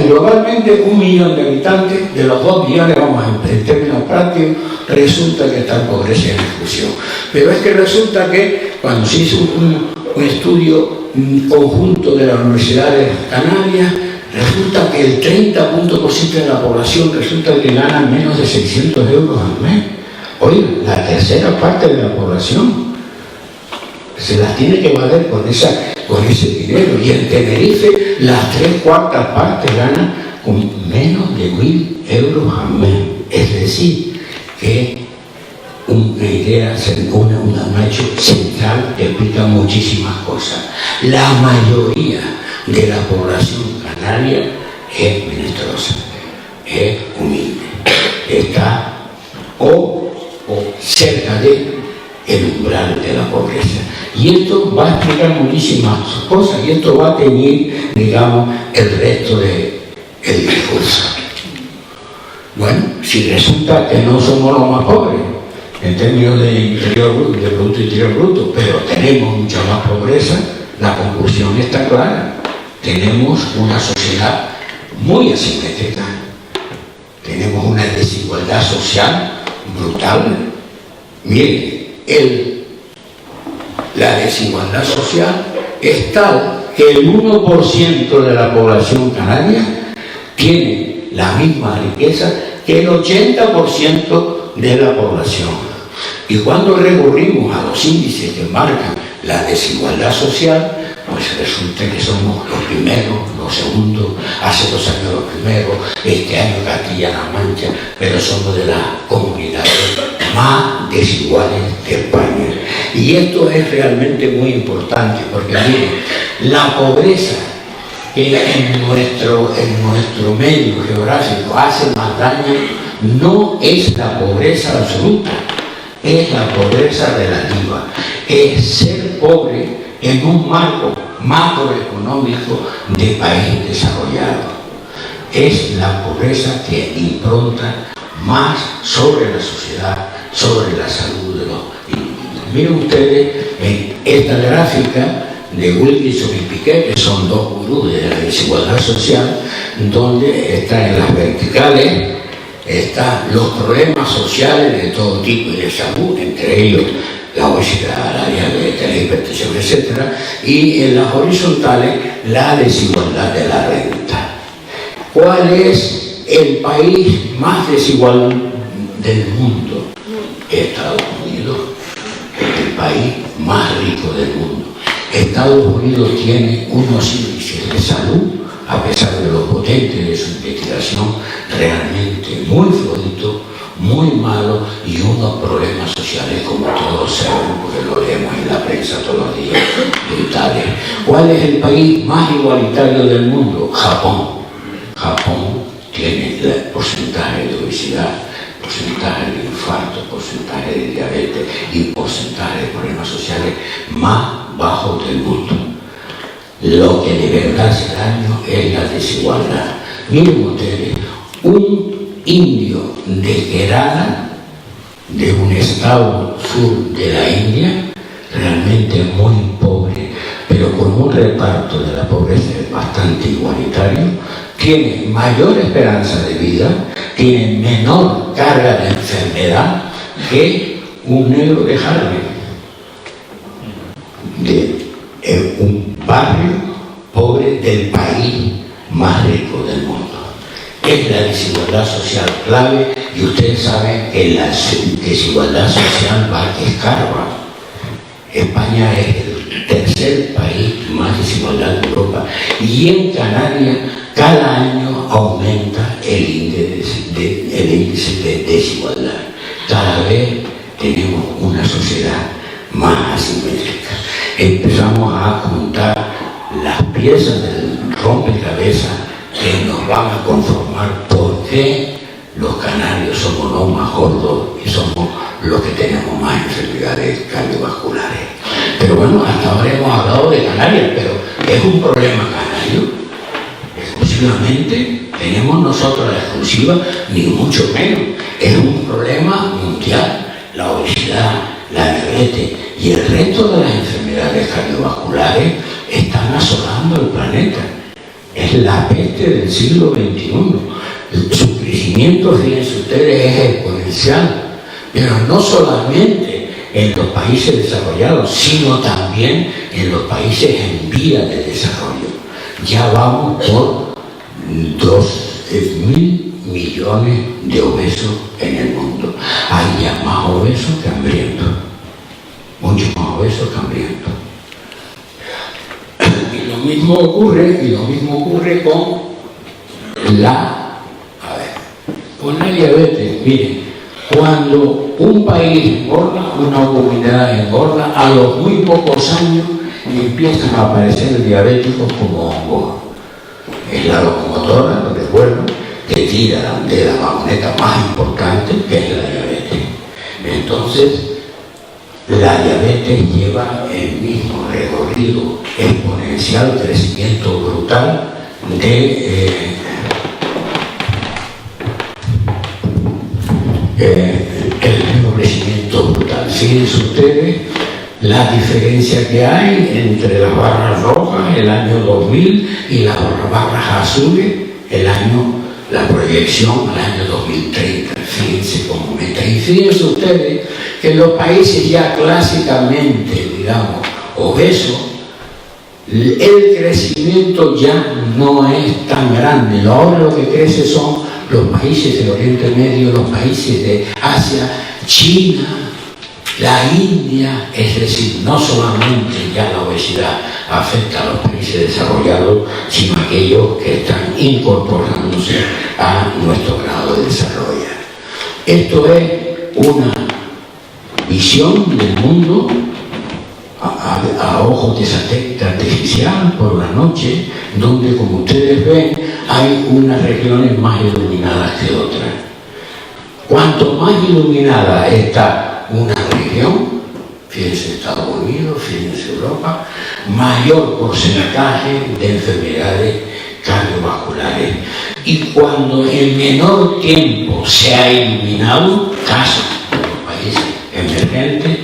globalmente 1 millón de habitantes, de los 2 millones, vamos en términos prácticos, resulta que está en pobreza y en exclusión. Pero es que resulta que cuando se hizo un estudio conjunto de las universidades canarias, resulta que el 30% de la población resulta que gana menos de 600 euros al mes. Oye, la tercera parte de la población se las tiene que valer con ese dinero. Y en Tenerife las 3/4 partes ganan con menos de 1.000 euros al mes. Es decir, que idea, un hecho central que explica muchísimas cosas. La mayoría de la población canaria es menesterosa, es humilde, está o cerca de el umbral de la pobreza. Y esto va a explicar muchísimas cosas, y esto va a tener, digamos, el resto del discurso. Bueno, si resulta que no somos los más pobres en términos de Producto Interior Bruto, pero tenemos mucha más pobreza, la conclusión está clara. Tenemos una sociedad muy asimétrica, tenemos una desigualdad social brutal. Miren, la desigualdad social es tal que el 1% de la población canaria tiene la misma riqueza que el 80% de la población. Y cuando recurrimos a los índices que marcan la desigualdad social, pues resulta que somos los primeros, los segundos, hace 2 años los primeros, este año Castilla-La Mancha, pero somos de las comunidades más desiguales de España. Y esto es realmente muy importante, porque miren, la pobreza que en nuestro medio geográfico hace más daño no es la pobreza absoluta, es la pobreza relativa, es ser pobre en un marco macroeconómico de país desarrollado. Es la pobreza que impronta más sobre la sociedad, sobre la salud de los individuos. Miren ustedes en esta gráfica de Wilkinson y Piquet, que son dos gurús de la desigualdad social, donde están en las verticales están los problemas sociales de todo tipo y de salud, entre ellos la obesidad, la diabetes, la hipertensión, etc. Y en las horizontales, la desigualdad de la renta. ¿Cuál es el país más desigual del mundo? Estados Unidos es el país más rico del mundo. Estados Unidos tiene unos índices de salud, a pesar de lo potente de su investigación, realmente muy flojito, muy malo, y unos problemas sociales, como todos sabemos, porque lo leemos en la prensa todos los días, brutales. ¿Cuál es el país más igualitario del mundo? Japón. Japón tiene el porcentaje de obesidad, porcentaje de infarto, porcentaje de diabetes y porcentaje de problemas sociales más bajos del mundo. Lo que de verdad hace daño es la desigualdad. Miren ustedes, un indio de Kerala, de un estado sur de la India, realmente muy pobre, pero con un reparto de la pobreza bastante igualitario, tiene mayor esperanza de vida, tiene menor carga de enfermedad que un negro de Harlem, de un barrio pobre del país más rico del mundo. Es la desigualdad social clave, y ustedes saben que la desigualdad social va que escarba. España es el tercer país más desigual de Europa, y en Canarias cada año aumenta el índice de desigualdad. Cada vez tenemos una sociedad más asimétrica. Empezamos a contar las piezas del rompecabezas que nos van a conformar por qué los canarios somos los más gordos y somos los que tenemos más enfermedades cardiovasculares. Pero bueno, hasta ahora hemos hablado de Canarias, pero ¿es un problema canario? Exclusivamente tenemos nosotros la exclusiva, ni mucho menos. Es un problema mundial. La obesidad, la diabetes y el resto de las enfermedades cardiovasculares están asolando el planeta. Es la peste del siglo XXI. Su crecimiento, fíjense ustedes, es exponencial, pero no solamente en los países desarrollados, sino también en los países en vía de desarrollo. Ya vamos por 12.000 millones de obesos en el mundo. Hay ya más obesos que hambrientos, mucho más obesos que hambrientos. Y lo mismo ocurre con la diabetes. Miren, Cuando un país engorda, una comunidad engorda, a los muy pocos años empiezan a aparecer diabéticos como hongos. Es la locomotora, lo recuerdo, que tira de la vagoneta más importante, que es la diabetes. Entonces, la diabetes lleva el mismo recorrido exponencial, crecimiento brutal de el mismo crecimiento brutal. Fíjense ustedes la diferencia que hay entre las barras rojas el año 2000 y las barras azules la proyección al año 2030. Fíjense cómo meta. Y fíjense ustedes que los países ya clásicamente, digamos, obesos, el crecimiento ya no es tan grande. Ahora lo que crece son los países del Oriente Medio, los países de Asia, China, la India. Es decir, no solamente ya la obesidad afecta a los países desarrollados, sino a aquellos que están incorporándose a nuestro grado de desarrollo. Esto es una visión del mundo a ojos de satélite artificial por la noche, donde, como ustedes ven, hay unas regiones más iluminadas que otras. Cuanto más iluminada está una región, fíjense Estados Unidos, fíjense Europa, mayor porcentaje de enfermedades cardiovasculares. Y cuando en menor tiempo se ha iluminado, casos de los países emergentes,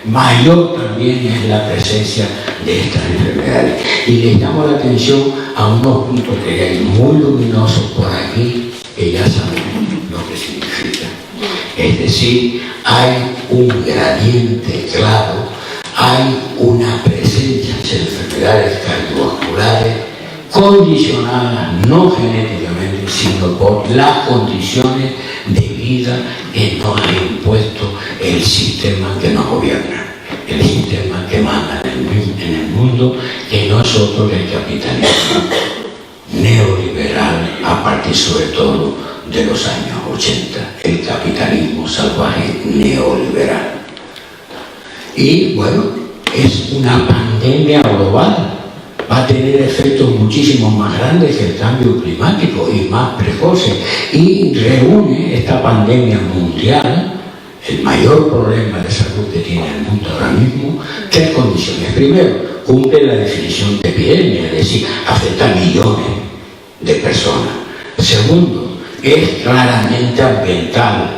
mayor también es la presencia de estas enfermedades. Y les damos la atención a unos puntos que hay muy luminosos por aquí, que ya saben lo que significa. Es decir, hay un gradiente claro, hay una presencia de enfermedades cardiovasculares condicionadas no genéticamente, sino por las condiciones de vida que nos ha impuesto el sistema que nos gobierna, el sistema que manda en el mundo, que no es otro que el capitalismo neoliberal, a partir sobre todo de los años 80, el capitalismo salvaje neoliberal. Y bueno, es una pandemia global, va a tener efectos muchísimo más grandes que el cambio climático y más precoces, y reúne esta pandemia mundial, el mayor problema de salud que tiene el mundo ahora mismo, tres condiciones. Primero, cumple la definición de epidemia, es decir, afecta a millones de personas. Segundo, es claramente ambiental,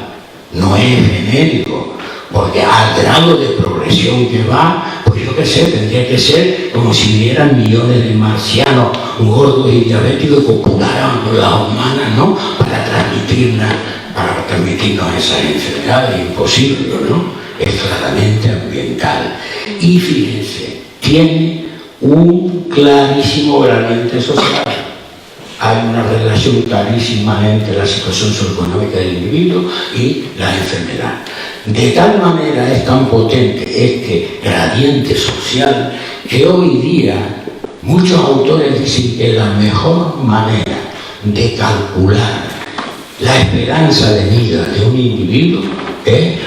no es genérico, porque al grado de progresión que va, pues yo qué sé, tendría que ser como si vivieran millones de marcianos gordos y diabéticos que copularan con las humanas, ¿no? Para transmitirnos esas enfermedades, imposible, ¿no? Es claramente ambiental. Y fíjense, tiene un clarísimo gradiente social. Hay una relación clarísima entre la situación socioeconómica del individuo y la enfermedad. De tal manera es tan potente este gradiente social que hoy día muchos autores dicen que la mejor manera de calcular la esperanza de vida de un individuo es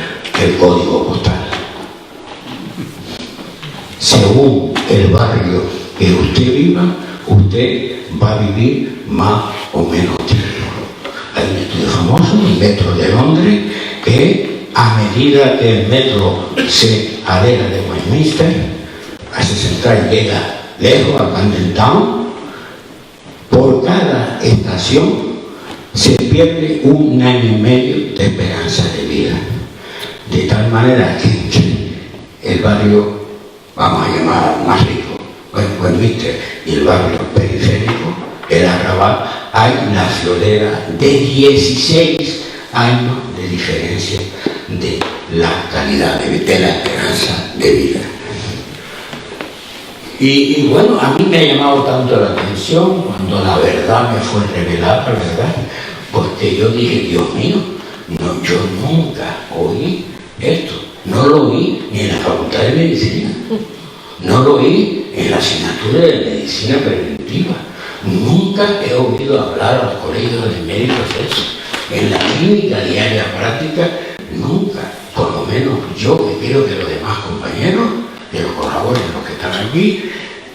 el código postal. Según el barrio que usted viva, usted va a vivir más o menos tiempo. Hay un estudio famoso, el metro de Londres, que a medida que el metro se aleja de Westminster, hacia central llega lejos a Camden Town, por cada estación se pierde 1 año y medio de esperanza de vida. De tal manera que entre el barrio, vamos a llamar más rico, Westminster, y el barrio periférico, el Arrabal, hay una friolera de 16 años de diferencia de la calidad de la esperanza de vida. Y bueno, a mí me ha llamado tanto la atención cuando la verdad me fue revelada, ¿verdad? Porque yo dije, Dios mío, no, yo nunca oí esto. No lo oí ni en la Facultad de Medicina, no lo oí en la asignatura de Medicina Preventiva. Nunca he oído hablar a los colegios de médicos de eso. En la clínica diaria práctica nunca, por lo menos yo, y creo que los demás compañeros, que los colaboradores, los que están aquí,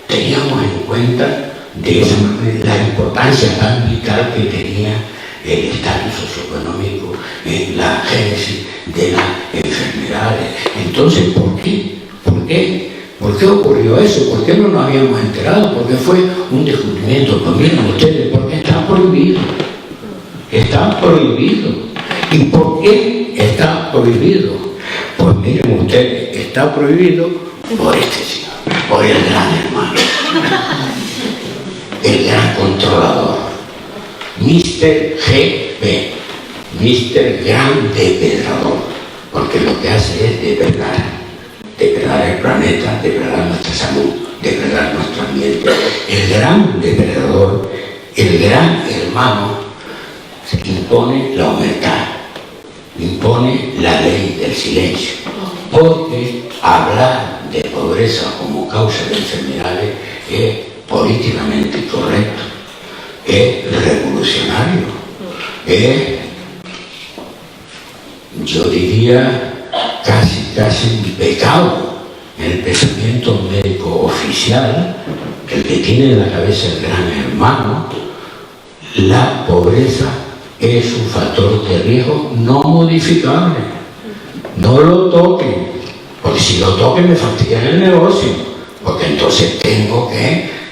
teníamos en cuenta de esa manera la importancia tan vital que tenía el estatus socioeconómico en la génesis de las enfermedades. Entonces, ¿por qué? ¿Por qué? ¿Por qué ocurrió eso? ¿Por qué no nos habíamos enterado? ¿Por qué fue un descubrimiento? Pues miren ustedes, porque está prohibido. Está prohibido. ¿Y por qué está prohibido? Pues miren ustedes, está prohibido por este señor, por el gran hermano, el gran controlador, Mr. GP, Mr. Gran Depredador, porque lo que hace es depredar el planeta, depredar nuestra salud, depredar nuestro ambiente. El gran depredador, el gran hermano, impone la humildad, impone la ley del silencio, porque hablar de pobreza como causa de enfermedades es políticamente incorrecto, es revolucionario, es, yo diría, casi un pecado en el pensamiento médico oficial, el que tiene en la cabeza el gran hermano. La pobreza es un factor de riesgo no modificable. No lo toquen, porque si lo toquen me fastidian el negocio, porque entonces tengo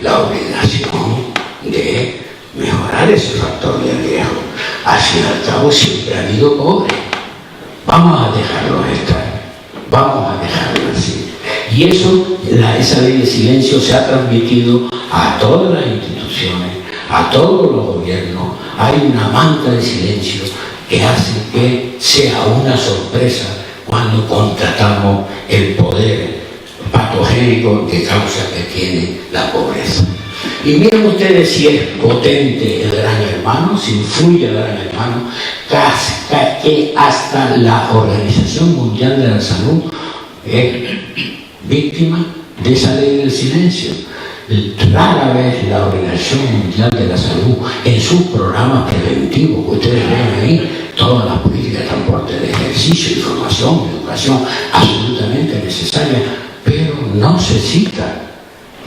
la obligación de mejorar ese factor de riesgo. Al fin y al cabo siempre ha habido pobres. Vamos a dejarlo estar, vamos a dejarlo así. Y eso, esa ley de silencio se ha transmitido a todas las instituciones, a todos los gobiernos. Hay una manta de silencio que hace que sea una sorpresa cuando contratamos el poder patogénico de causa que tiene la pobreza. Y miren ustedes si es potente el gran hermano, si influye el gran hermano, que hasta la Organización Mundial de la Salud es víctima de esa ley del silencio. Rara vez la Organización Mundial de la Salud, en sus programas preventivos, que ustedes ven ahí, todas las políticas de transporte, de ejercicio, información, educación, absolutamente necesarias, pero no se cita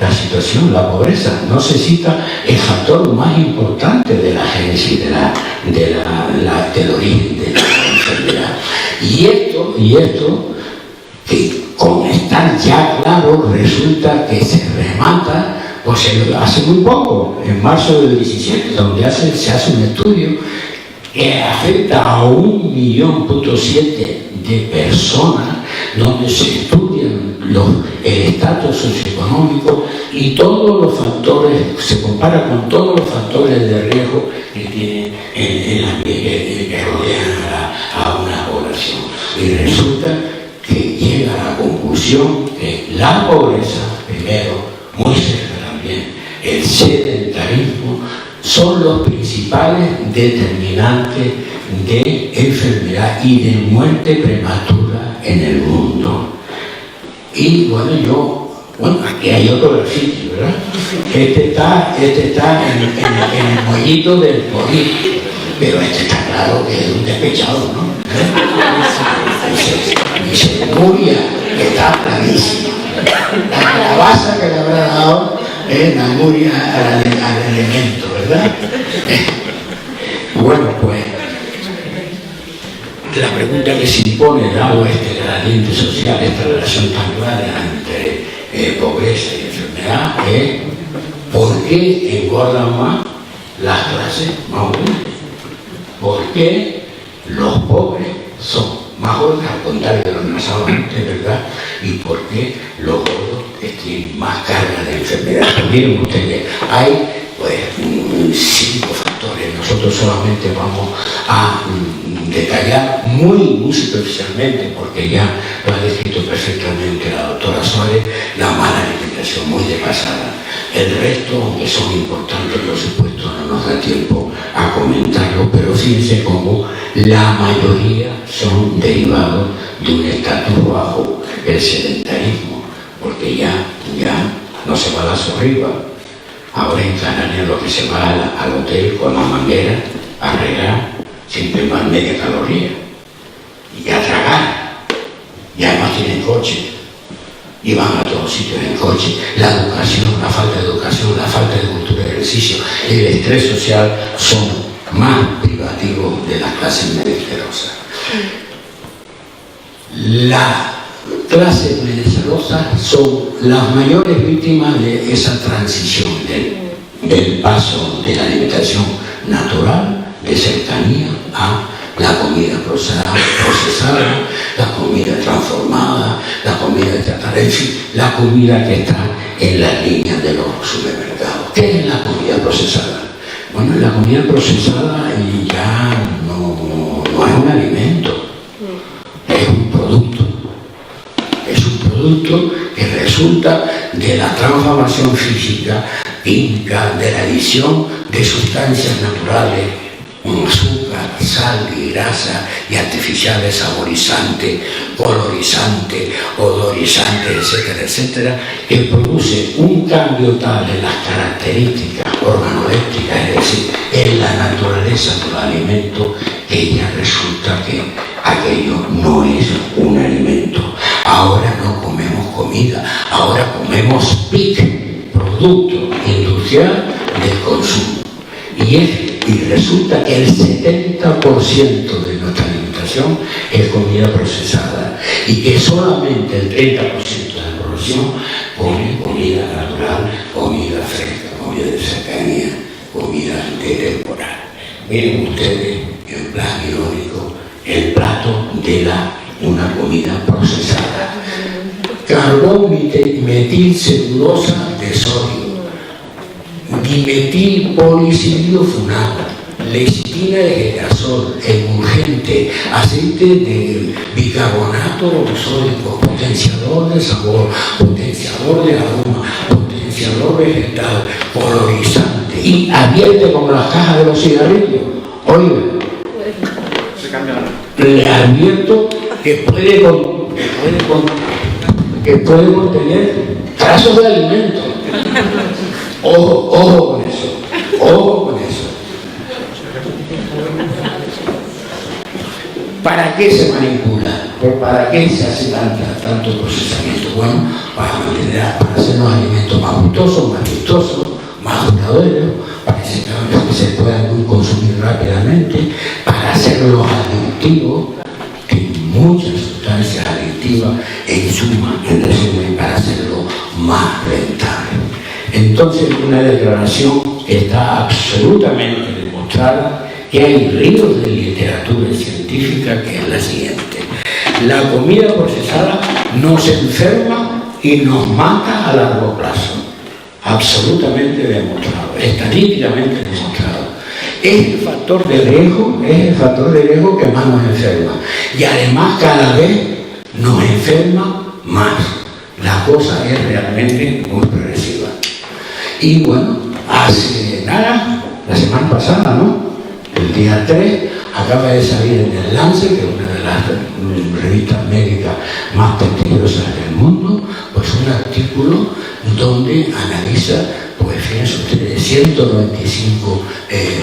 la situación, la pobreza, no se cita el factor más importante de la génesis, del origen de la enfermedad. Y esto, que con estar ya claro, resulta que se remata, pues hace muy poco, en marzo del 17, donde se hace un estudio que afecta a 1,7 millones de personas, donde se estudian el estatus socioeconómico y todos los factores, se compara con todos los factores de riesgo que tiene que rodean a una población. Y resulta que llega a la conclusión que la pobreza, primero, muy cerca también, el sedentarismo, son los principales determinantes de enfermedad y de muerte prematura en el mundo. Y bueno, aquí hay otro grafiti, ¿verdad? Este está en el mollito del poder, pero este está claro que es un despechado, ¿no? Dice Nuria, que está clarísima. La calabaza que le habrá dado es la Nuria al elemento, ¿verdad? Bueno, pues la pregunta que se impone, dado este gradiente social, esta relación tan clara entre pobreza y enfermedad, es ¿por qué engordan más las clases más humildes? ¿Por qué los pobres son más gordos, al contrario de lo que pasaba antes, ¿verdad? ¿Y por qué los gordos tienen más carga de enfermedad? Miren ustedes, hay pues 5 factores. Nosotros solamente vamos a detallar muy superficialmente, porque ya lo ha descrito perfectamente la doctora Suárez, la mala alimentación muy de pasada. El resto, aunque son importantes, por supuesto, no nos da tiempo a comentarlo, pero fíjense cómo la mayoría son derivados de un estatus bajo, el sedentarismo, porque ya no se va a la arriba. Ahora en Canarias lo que se va al hotel con la manguera a regar sin quemar media caloría. y a tragar. Y además tienen coche. Y van a todos sitios en coche. La educación, la falta de educación, la falta de cultura de ejercicio, el estrés social son más privativos de las clases menesterosa. Las clases menesterosas son las mayores víctimas de esa transición del paso de la alimentación natural, de cercanía, a la comida procesada, la comida transformada, la comida tratada, en fin, la comida que está en las líneas de los supermercados. ¿Qué es la comida procesada? Bueno, la comida procesada ya no es un alimento, es un producto. Es un producto que resulta de la transformación física, química, de la adición de sustancias naturales, azúcar, sal y grasa y artificiales, saborizantes, colorizantes, odorizantes, etcétera, etcétera, que produce un cambio tal en las características organoléctricas, es decir, en la naturaleza del alimento, que ya resulta que aquello no es un alimento. Ahora no comemos comida, ahora comemos PIC, producto industrial del consumo. Y resulta que el 70% de nuestra alimentación es comida procesada y que solamente el 30% de la población come comida natural, comida fresca, comida de cercanía, comida de temporada. Miren ustedes, en plan irónico, el plato de una comida procesada. Carbón metilcelulosa de sodio, dimetilpoliciliofunato, lecitina de girasol, emulgente, aceite de bicarbonato sódico, potenciador de sabor, potenciador de aroma, potenciador vegetal, colorizante y advierte como las cajas de los cigarrillos. Oigan, le advierto que puede contener trazos de alimento. Ojo con eso, ojo con eso. ¿Para qué se manipula? ¿Para qué se hace tanto procesamiento? Bueno, para hacer los alimentos más gustosos, más vistosos, más duraderos, para que se puedan consumir rápidamente, para hacerlos adictivos, que muchas sustancias adictivas, en suma, en resumen, para hacerlo más rentable. Entonces, una declaración que está absolutamente demostrada, que hay ríos de literatura científica, que es la siguiente: la comida procesada nos enferma y nos mata a largo plazo. Absolutamente demostrado, estadísticamente demostrado. Es el factor de riesgo que más nos enferma. Y además cada vez nos enferma más. La cosa es realmente muy progresiva. Y bueno, hace nada, la semana pasada, ¿no? El día 3, acaba de salir en el Lancet, que es una de las revistas médicas más prestigiosas del mundo, pues un artículo donde analiza, pues fíjense ustedes, 195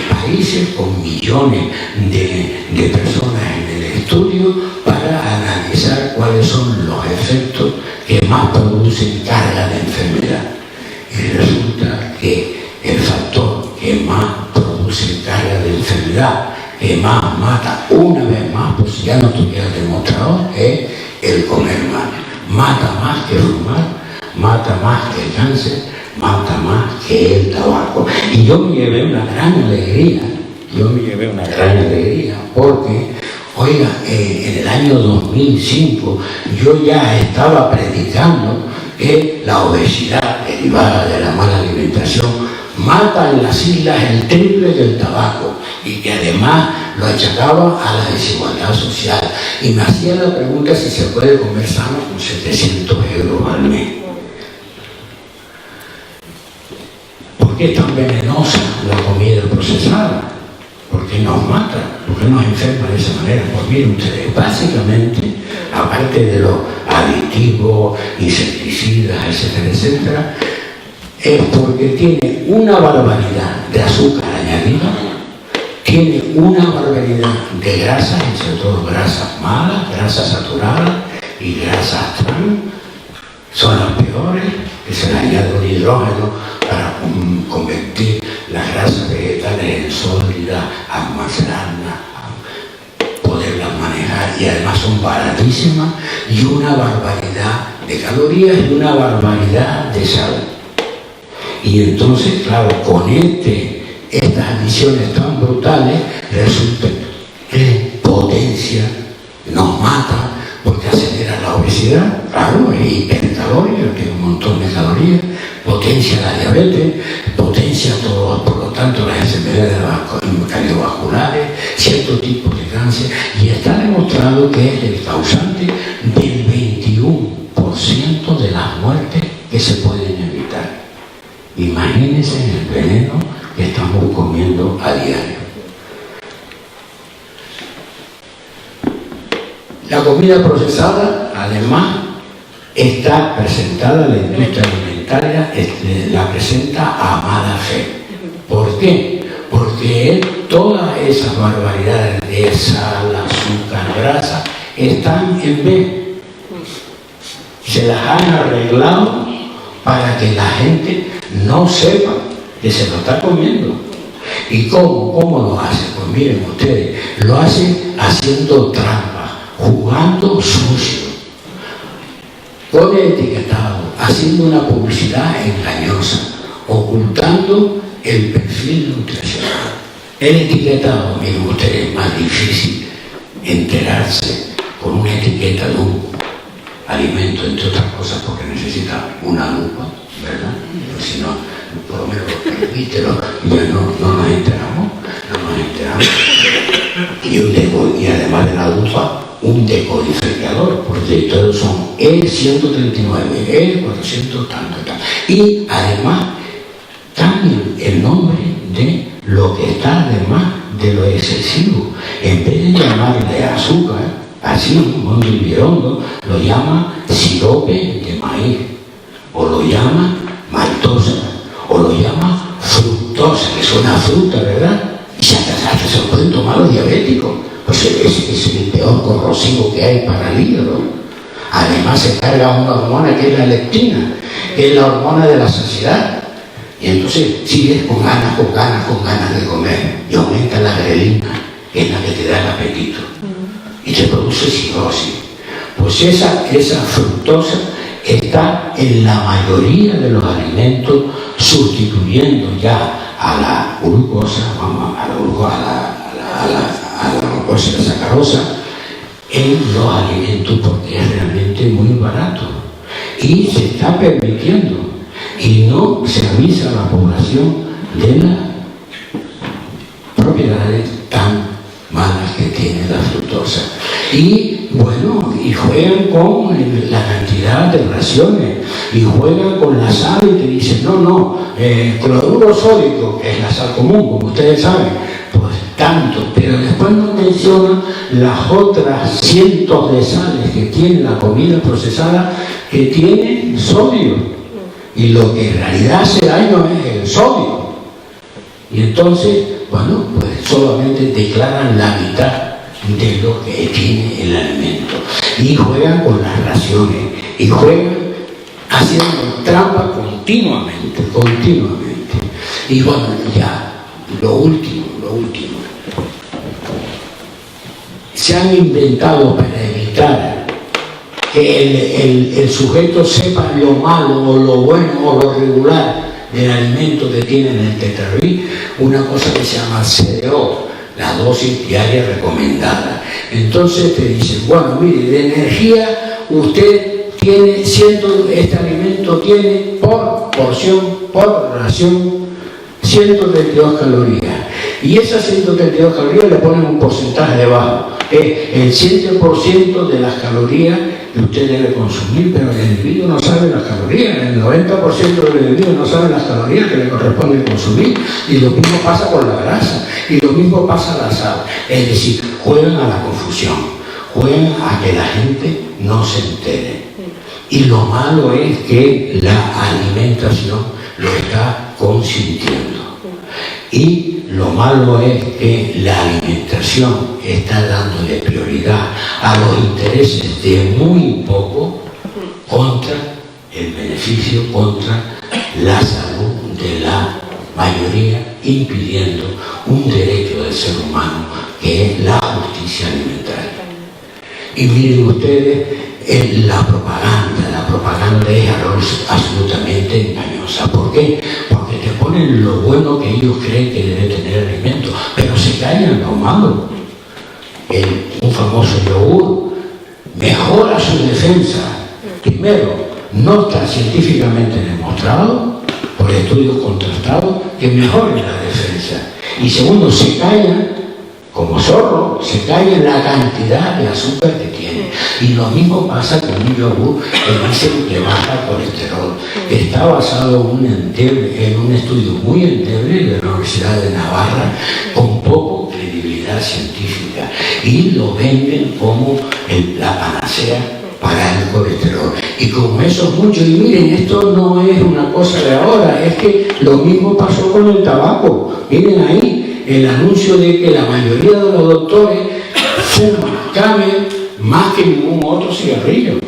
países con millones de personas en el estudio para analizar cuáles son los efectos que más producen carga de enfermedad. Y resulta que el factor que más produce carga de enfermedad, que más mata una vez más, pues ya no tuviera demostrado, es el comer mal. Mata más que fumar, mata más que el cáncer, mata más que el tabaco. Y yo me llevé una gran alegría, porque, oiga, en el año 2005 yo ya estaba predicando que la obesidad derivada de la mala alimentación mata en las islas el triple del tabaco y que además lo achacaba a la desigualdad social. Y me hacía la pregunta si se puede comer sano con 700 euros al mes. ¿Por qué es tan venenosa la comida procesada? ¿Por qué nos mata? ¿Por qué nos enferma de esa manera? Pues miren ustedes, básicamente, aparte de los aditivos, insecticidas, etcétera, etcétera, es porque tiene una barbaridad de azúcar añadida, tiene una barbaridad de grasas, y sobre todo grasas malas, malas, grasas saturadas y grasas trans, son las peores, que se le añade un hidrógeno para convertir las grasas vegetales en sólidas, almacenarlas, poderlas manejar, y además son baratísimas y una barbaridad de calorías y una barbaridad de sal. Y entonces, claro, con estas adiciones tan brutales, resulta que potencia, nos mata, porque acelera la obesidad, claro, es hipercalórica, tiene un montón de calorías, potencia la diabetes, potencia todo, por lo tanto las enfermedades cardiovasculares, ciertos tipos de cáncer, y está demostrado que es el causante del 21% de las muertes que se pueden evitar. Imagínense el veneno que estamos comiendo a diario. La comida procesada, además, está presentada, la industria alimentaria la presenta a mala fe. ¿Por qué? Porque todas esas barbaridades de sal, azúcar, grasa, están en B. Se las han arreglado para que la gente no sepa que se lo está comiendo. ¿Y cómo lo hace? Pues miren ustedes, lo hacen haciendo trampa, jugando sucio, con etiquetado, haciendo una publicidad engañosa, ocultando el perfil nutricional. El etiquetado, miren ustedes, es más difícil enterarse con una etiqueta de un alimento, entre otras cosas, porque necesita una lupa, ¿verdad? Si no, por lo menos repítelo, ya no nos enteramos. Y además de la lupa, un decodificador, porque todos son E139, E400, tanto. Y además cambian el nombre de lo que está además de lo excesivo. En vez de llamarle azúcar, así, Mundo y Virondo, lo llama sirope de maíz, o lo llama maltosa, o lo llama fructosa, que suena a fruta, ¿verdad? Y se lo pueden tomar los diabéticos. Pues es el peor corrosivo que hay para el hígado. Además se carga una hormona que es la leptina, que es la hormona de la saciedad. Y entonces sigues con ganas de comer. Y aumenta la grelina, que es la que te da el apetito. Y te produce cirrosis. Pues esa fructosa está en la mayoría de los alimentos, sustituyendo ya a la glucosa, a la glucosa y la sacarosa en los alimentos, porque es realmente muy barato y se está permitiendo, y no se avisa a la población de las propiedades tan malas que tiene la fructosa. Y bueno, y juegan con la cantidad de raciones, y juegan con la sal, y te dicen cloruro sódico, que es la sal común, como ustedes saben, pues tanto, pero después no mencionan las otras cientos de sales que tiene la comida procesada, que tiene sodio, y lo que en realidad hace daño es el sodio. Y entonces, bueno, pues solamente declaran la mitad de lo que tiene el alimento, y juegan con las raciones, y juegan haciendo trampa continuamente. Y bueno, ya lo último, se han inventado para evitar que el sujeto sepa lo malo o lo bueno o lo regular del alimento que tiene en el tetrabric, una cosa que se llama CDO, la dosis diaria recomendada. Entonces te dicen, bueno, mire, de energía usted tiene este alimento tiene por porción, por ración, 132 calorías. Y esas 132 calorías le ponen un porcentaje debajo. El 7% de las calorías que usted debe consumir, pero el individuo no sabe las calorías, el 90% del individuo no sabe las calorías que le corresponde consumir, y lo mismo pasa con la grasa, y lo mismo pasa a la sal. Es decir, juegan a la confusión, juegan a que la gente no se entere. Y lo malo es que la alimentación lo está consintiendo. Y lo malo es que la alimentación está dándole prioridad a los intereses de muy poco contra el beneficio, contra la salud de la mayoría, impidiendo un derecho del ser humano que es la justicia alimentaria. Y miren ustedes, la propaganda es absolutamente engañosa. ¿Por qué? Porque te ponen lo bueno que ellos creen que debe tener el alimento, pero se callan lo malo. Un famoso yogur mejora su defensa. Primero, no está científicamente demostrado por estudios contrastados que mejore la defensa. Y segundo, se callan como zorro, se cae en la cantidad de azúcar que tiene. Y lo mismo pasa con un yogur que dicen que baja el colesterol, que está basado en un estudio muy endeble de la Universidad de Navarra, con poco credibilidad científica, y lo venden como la panacea para el colesterol. Y como eso es mucho, y miren, esto no es una cosa de ahora, es que lo mismo pasó con el tabaco. Miren ahí el anuncio de que la mayoría de los doctores fuman, caben más que ningún otro cigarrillo.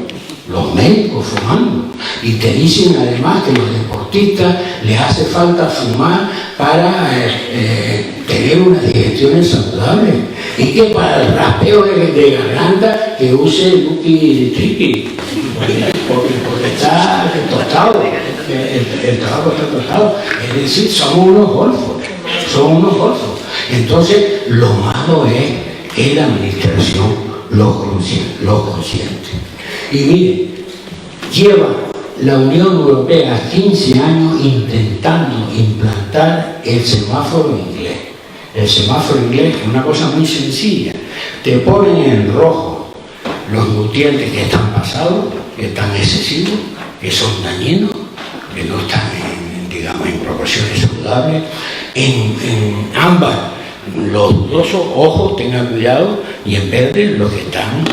Los médicos fumando. Y te dicen además que los deportistas les hace falta fumar para tener unas digestiones saludables. Y que para el raspeo de garganta que use Lucky Tricky. Porque está tostado. El tabaco está tostado. Es decir, son unos golfos. Entonces, lo malo es que la administración lo consiente. Y mire, lleva la Unión Europea 15 años intentando implantar el semáforo inglés. El semáforo inglés es una cosa muy sencilla. Te ponen en rojo los nutrientes que están pasados, que están excesivos, que son dañinos, que no están en proporciones saludables. En ámbar, los dudosos, ojos, tengan cuidado, y en verde los que están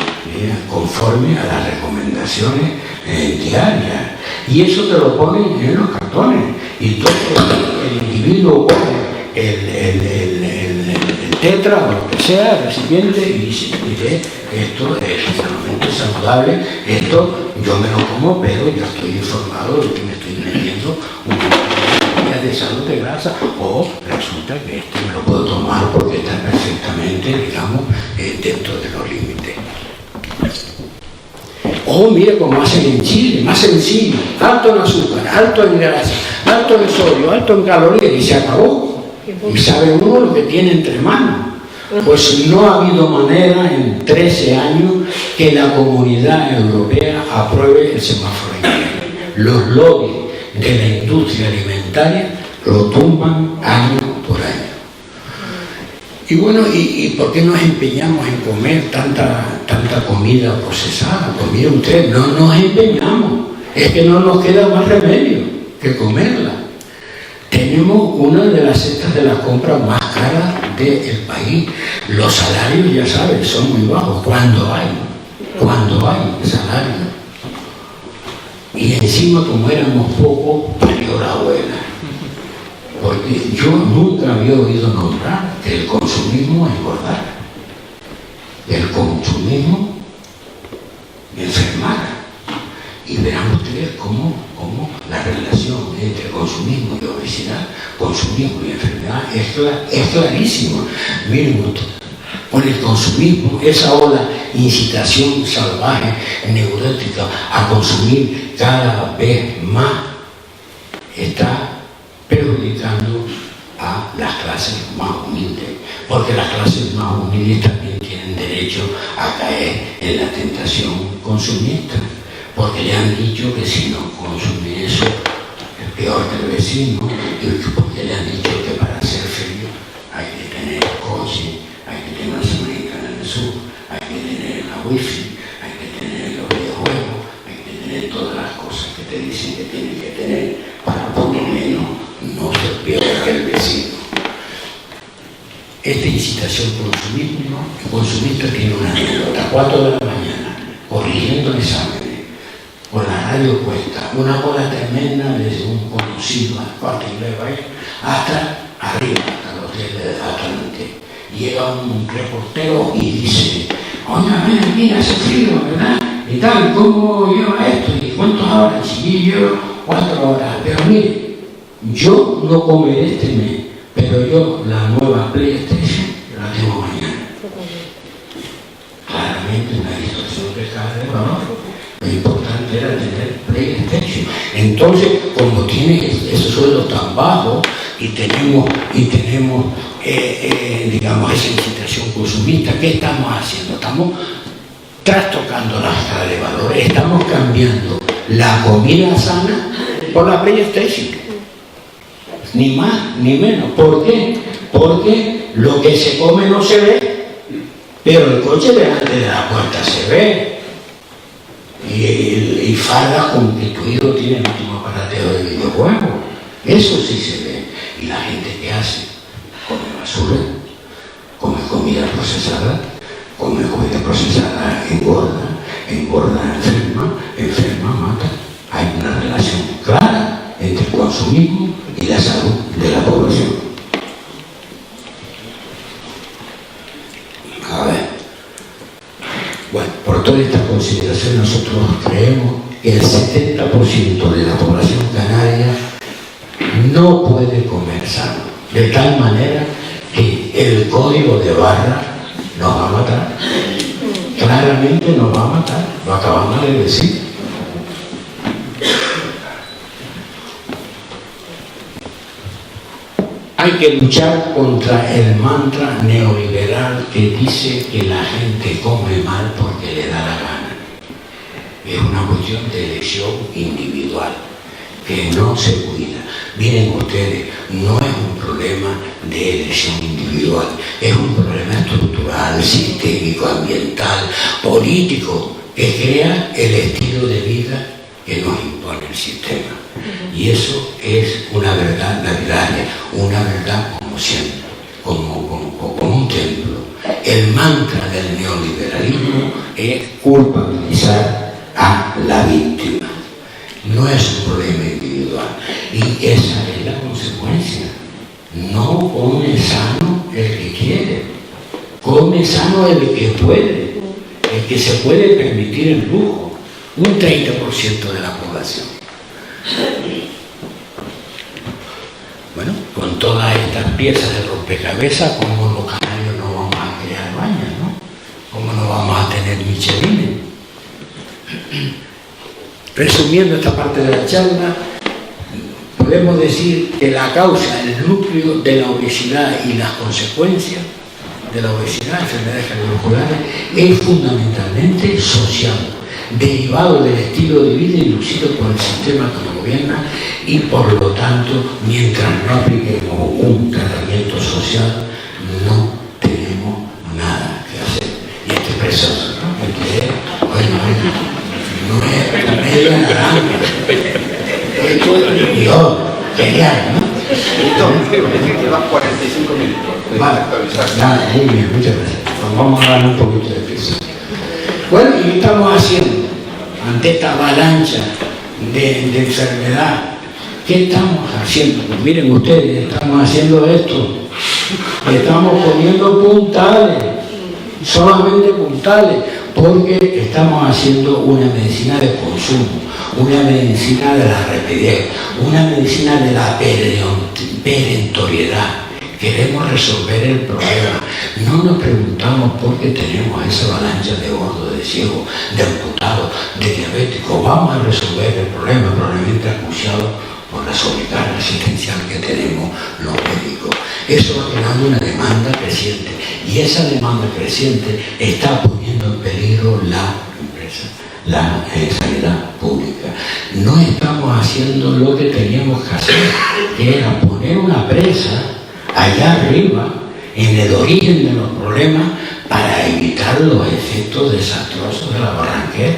conforme a las recomendaciones diarias. Y eso te lo ponen en los cartones. Y entonces el individuo coge el tetra o lo que sea, el recipiente, y dice, mire, esto es realmente saludable, esto yo me lo como, pero yo estoy informado de que me estoy metiendo una de salud de grasa, o resulta que este me lo puedo tomar porque está perfectamente, digamos, dentro de los límites. O mire cómo hacen en Chile, más sencillo, alto en azúcar, alto en grasa, alto en sodio, alto en calorías, y se acabó. Y sabe uno lo que tiene entre manos. Pues no ha habido manera en 13 años que la Comunidad Europea apruebe el semáforo inglés. Los lobbies de la industria alimentaria lo tumban año por año. Y bueno, ¿y por qué nos empeñamos en comer tanta comida procesada? Pues mire usted, no nos empeñamos, es que no nos queda más remedio que comerla. Tenemos una de las cestas de las compras más caras del país. Los salarios, ya sabes, son muy bajos. Cuando hay salario. Y encima, como éramos pocos, parió la abuela. Porque yo nunca había oído nombrar que el consumismo engordara, que el consumismo enfermara. Y verán ustedes cómo la relación entre consumismo y obesidad, consumismo y enfermedad es clarísima. Miren ustedes, con el consumismo, esa ola incitación salvaje, neurótica a consumir cada vez más, está perjudicando a las clases más humildes, porque las clases más humildes también tienen derecho a caer en la tentación consumista, porque le han dicho que si no consume eso es peor que el vecino, y porque le han dicho que para ser feliz hay que tener coche, hay que tener una semanita en el sur, hay que tener la wifi, hay que tener los videojuegos, hay que tener todas las cosas que te dicen que tienes que tener para por lo menos no ser peor que el vecino. Esta incitación consumista tiene una anécdota: 4 de la mañana, corrigiendo exámenes, con la radio puesta, una cola tremenda desde un conocido al cuarto inglés hasta arriba, hasta los hotel de Atlante. Llega un reportero y dice, oye, mira, hace frío, ¿verdad? Y tal, ¿cómo lleva esto? ¿Y cuántas horas? Y yo 4 horas. Pero mire, yo no comeré este mes, pero yo la nueva PlayStation la tengo mañana. Claramente una distorsión de cada de valor. Lo importante era tener PlayStation. Entonces, como tiene esos sueldos tan bajos y tenemos digamos, esa incitación consumista, ¿qué estamos haciendo? Estamos trastocando la escala de valores, estamos cambiando la comida sana por la PlayStation. Ni más ni menos. ¿Por qué? Porque lo que se come no se ve, pero el coche delante de la puerta se ve. Y Farda constituido tiene el último aparateo de videojuegos. Eso sí se ve. Y la gente que hace, come basura, come comida procesada, engorda, enferma, mata. Hay una relación clara entre el consumismo y la salud de la población. A ver. Bueno, por toda esta consideración nosotros creemos que el 70% de la población canaria no puede comer sano, de tal manera que el código de barra nos va a matar, claramente nos va a matar, lo acabamos de decir. Hay que luchar contra el mantra neoliberal que dice que la gente come mal porque le da la gana. Es una cuestión de elección individual, que no se cuida. Miren ustedes, no es un problema de elección individual, es un problema estructural, sistémico, ambiental, político, que crea el estilo de vida que nos impone el sistema. Y eso es una verdad lapidaria, una verdad como siempre, como un templo. El mantra del neoliberalismo es culpabilizar a la víctima. No es un problema individual. Y esa es la consecuencia. No come sano el que quiere, come sano el que puede, el que se puede permitir el lujo. Un 30% de la población. Bueno, con todas estas piezas de rompecabezas, ¿cómo los canarios no vamos a crear baños, no? ¿Cómo no vamos a tener Michelines? Resumiendo esta parte de la charla, podemos decir que la causa, el núcleo de la obesidad y las consecuencias de la obesidad, enfermedades cardiovasculares, es fundamentalmente social, derivado del estilo de vida inducido por el sistema que nos gobierna, y por lo tanto, mientras no apliquemos un tratamiento social, no tenemos nada que hacer. Y este precioso, ¿no? No es media naranja. Yo, genial, ¿no? Llevas 45 minutos. Vale, nada, muy bien, muchas gracias. Pues vamos a dar un poquito de prisa. Bueno, ¿y qué estamos haciendo ante esta avalancha de enfermedad? ¿Qué estamos haciendo? Pues miren ustedes, estamos haciendo esto. Estamos poniendo puntales, solamente puntales, porque estamos haciendo una medicina de consumo, una medicina de la rapidez, una medicina de la perentoriedad. Queremos resolver el problema. No nos preguntamos por qué tenemos esa avalancha de gordos, de ciegos, de amputados, de diabéticos. Vamos a resolver el problema probablemente acuciado por la sobrecarga asistencial que tenemos los médicos. Eso va creando una demanda creciente, y esa demanda creciente está poniendo en peligro la sanidad pública. No estamos haciendo lo que teníamos que hacer, que era poner una presa allá arriba, en el origen de los problemas, para evitar los efectos desastrosos de la barranquera.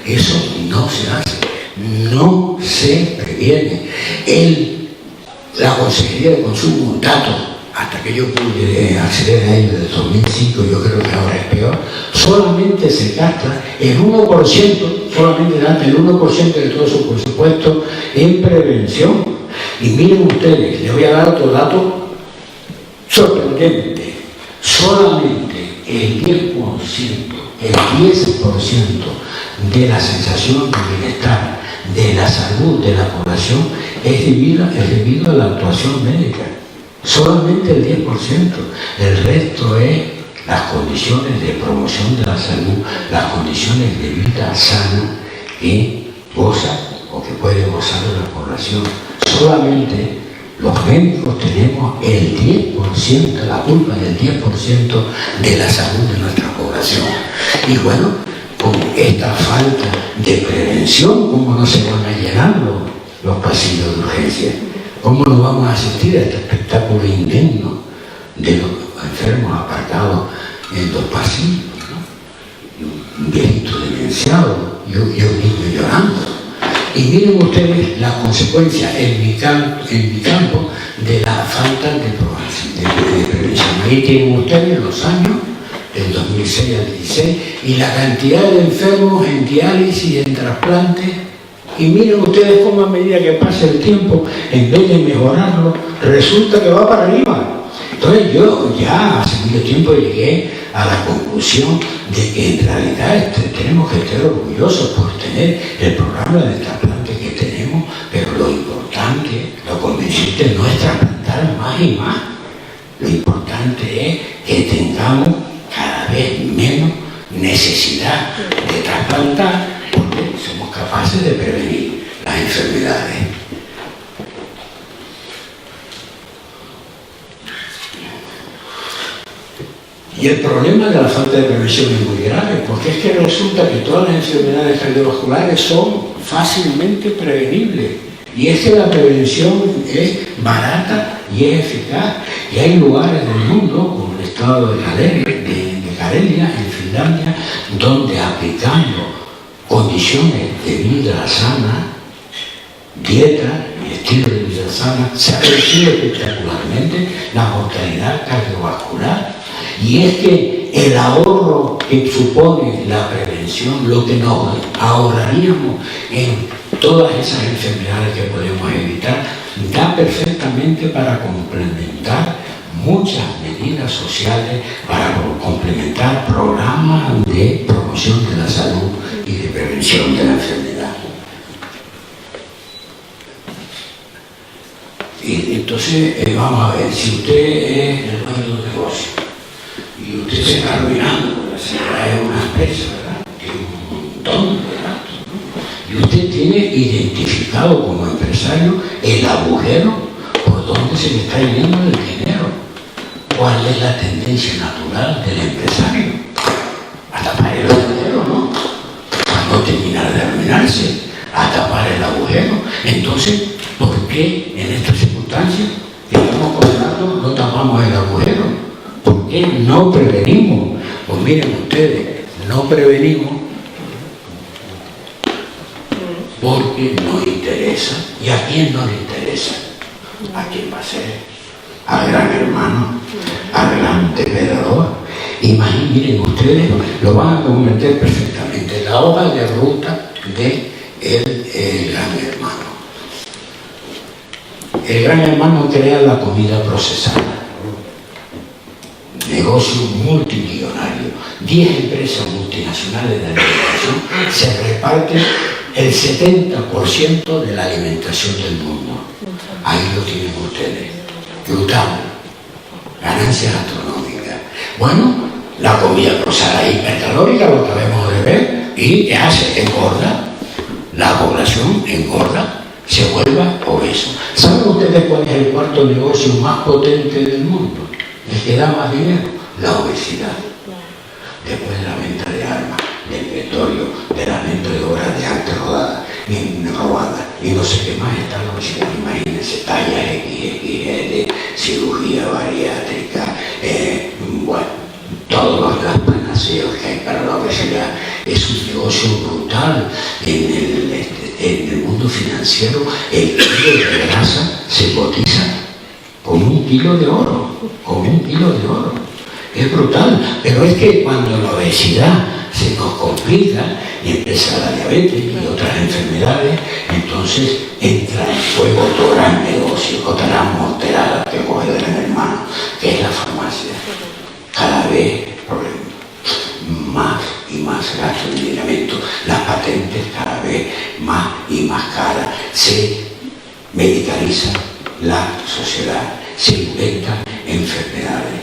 Eso no se hace, no se previene. La Consejería de Consumo, datos, hasta que yo pude acceder a ello desde 2005, yo creo que ahora es peor, solamente se gasta el 1%, solamente gasta el 1% de todo su presupuesto en prevención. Y miren ustedes, les voy a dar otro dato sorprendente, solamente el 10% de la sensación de bienestar, de la salud de la población es debido a la actuación médica. Solamente el 10%. El resto es las condiciones de promoción de la salud, las condiciones de vida sana que goza o que puede gozar de la población. Solamente los médicos tenemos el 10%, la culpa del 10% de la salud de nuestra población. Y bueno, con esta falta de prevención, ¿cómo no se van a llenar los pasillos de urgencia? ¿Cómo no vamos a asistir a este espectáculo indigno de los enfermos aparcados en los pasillos, ¿no? Un viejito demenciado y un niño llorando. Y miren ustedes la consecuencia en mi campo de la falta de prevención. Ahí tienen ustedes los años del 2006 al 2016 y la cantidad de enfermos en diálisis, en trasplantes. Y miren ustedes cómo a medida que pasa el tiempo, en vez de mejorarlo, resulta que va para arriba. Entonces yo ya hace mucho tiempo llegué a la conclusión de que en realidad tenemos que estar orgullosos por tener el programa de trasplante que tenemos, pero lo importante, lo convenciente no es trasplantar más y más. Lo importante es que tengamos cada vez menos necesidad de trasplantar porque somos capaces de prevenir las enfermedades. Y el problema de la falta de prevención es muy grave, porque es que resulta que todas las enfermedades cardiovasculares son fácilmente prevenibles. Y es que la prevención es barata y es eficaz. Y hay lugares del mundo, como el estado de Karelia, en Finlandia, donde aplicando condiciones de vida sana, dieta y estilo de vida sana, se ha reducido espectacularmente la mortalidad cardiovascular. Y es que el ahorro que supone la prevención, lo que nos ahorraríamos en todas esas enfermedades que podemos evitar, da perfectamente para complementar muchas medidas sociales, para complementar programas de promoción de la salud y de prevención de la enfermedad. Y entonces, vamos a ver, si usted es el dueño de un negocio, y usted se está arruinando, porque se trae una empresa, ¿verdad? Tiene un montón de gastos, ¿no? Y usted tiene identificado como empresario el agujero por donde se le está yendo el dinero. ¿Cuál es la tendencia natural del empresario? A tapar el agujero, ¿no? A no terminar de arruinarse, a tapar el agujero. Entonces, ¿por qué en estas circunstancias que estamos condenando no tapamos el agujero? ¿Por qué no prevenimos? Pues miren ustedes, no prevenimos porque nos interesa. ¿Y a quién no le interesa? ¿A quién va a ser? Al gran hermano, al gran depredador. Miren ustedes, lo van a comprender perfectamente. La hoja de ruta de el gran hermano. El gran hermano crea la comida procesada. Negocio multimillonario. 10 empresas multinacionales de alimentación se reparten el 70% de la alimentación del mundo. Ahí lo tienen ustedes. Brutal. Ganancias astronómicas. Bueno, la comida procesada hipercalórica, lo acabamos de ver, y hace engorda. La población engorda, se vuelve obeso. ¿Saben ustedes cuál es el cuarto negocio más potente del mundo? El que da más dinero, la obesidad. Después de la venta de armas, del petróleo, de la venta de obras de arte robadas y no sé qué más está la obesidad. Imagínense, talla XXL, cirugía bariátrica, bueno, todos los gaspanaceos que hay para la obesidad. Es un negocio brutal. En el mundo financiero, el kilo de grasa se cotiza con un kilo de oro, Es brutal, pero es que cuando la obesidad se nos complica y empieza la diabetes y otras enfermedades, entonces entra en juego otro gran negocio, otra gran morterada que coge el Gran Hermano, que es la farmacia. Cada vez más y más gasto de medicamentos, las patentes cada vez más y más caras, se medicaliza la sociedad, se inventan enfermedades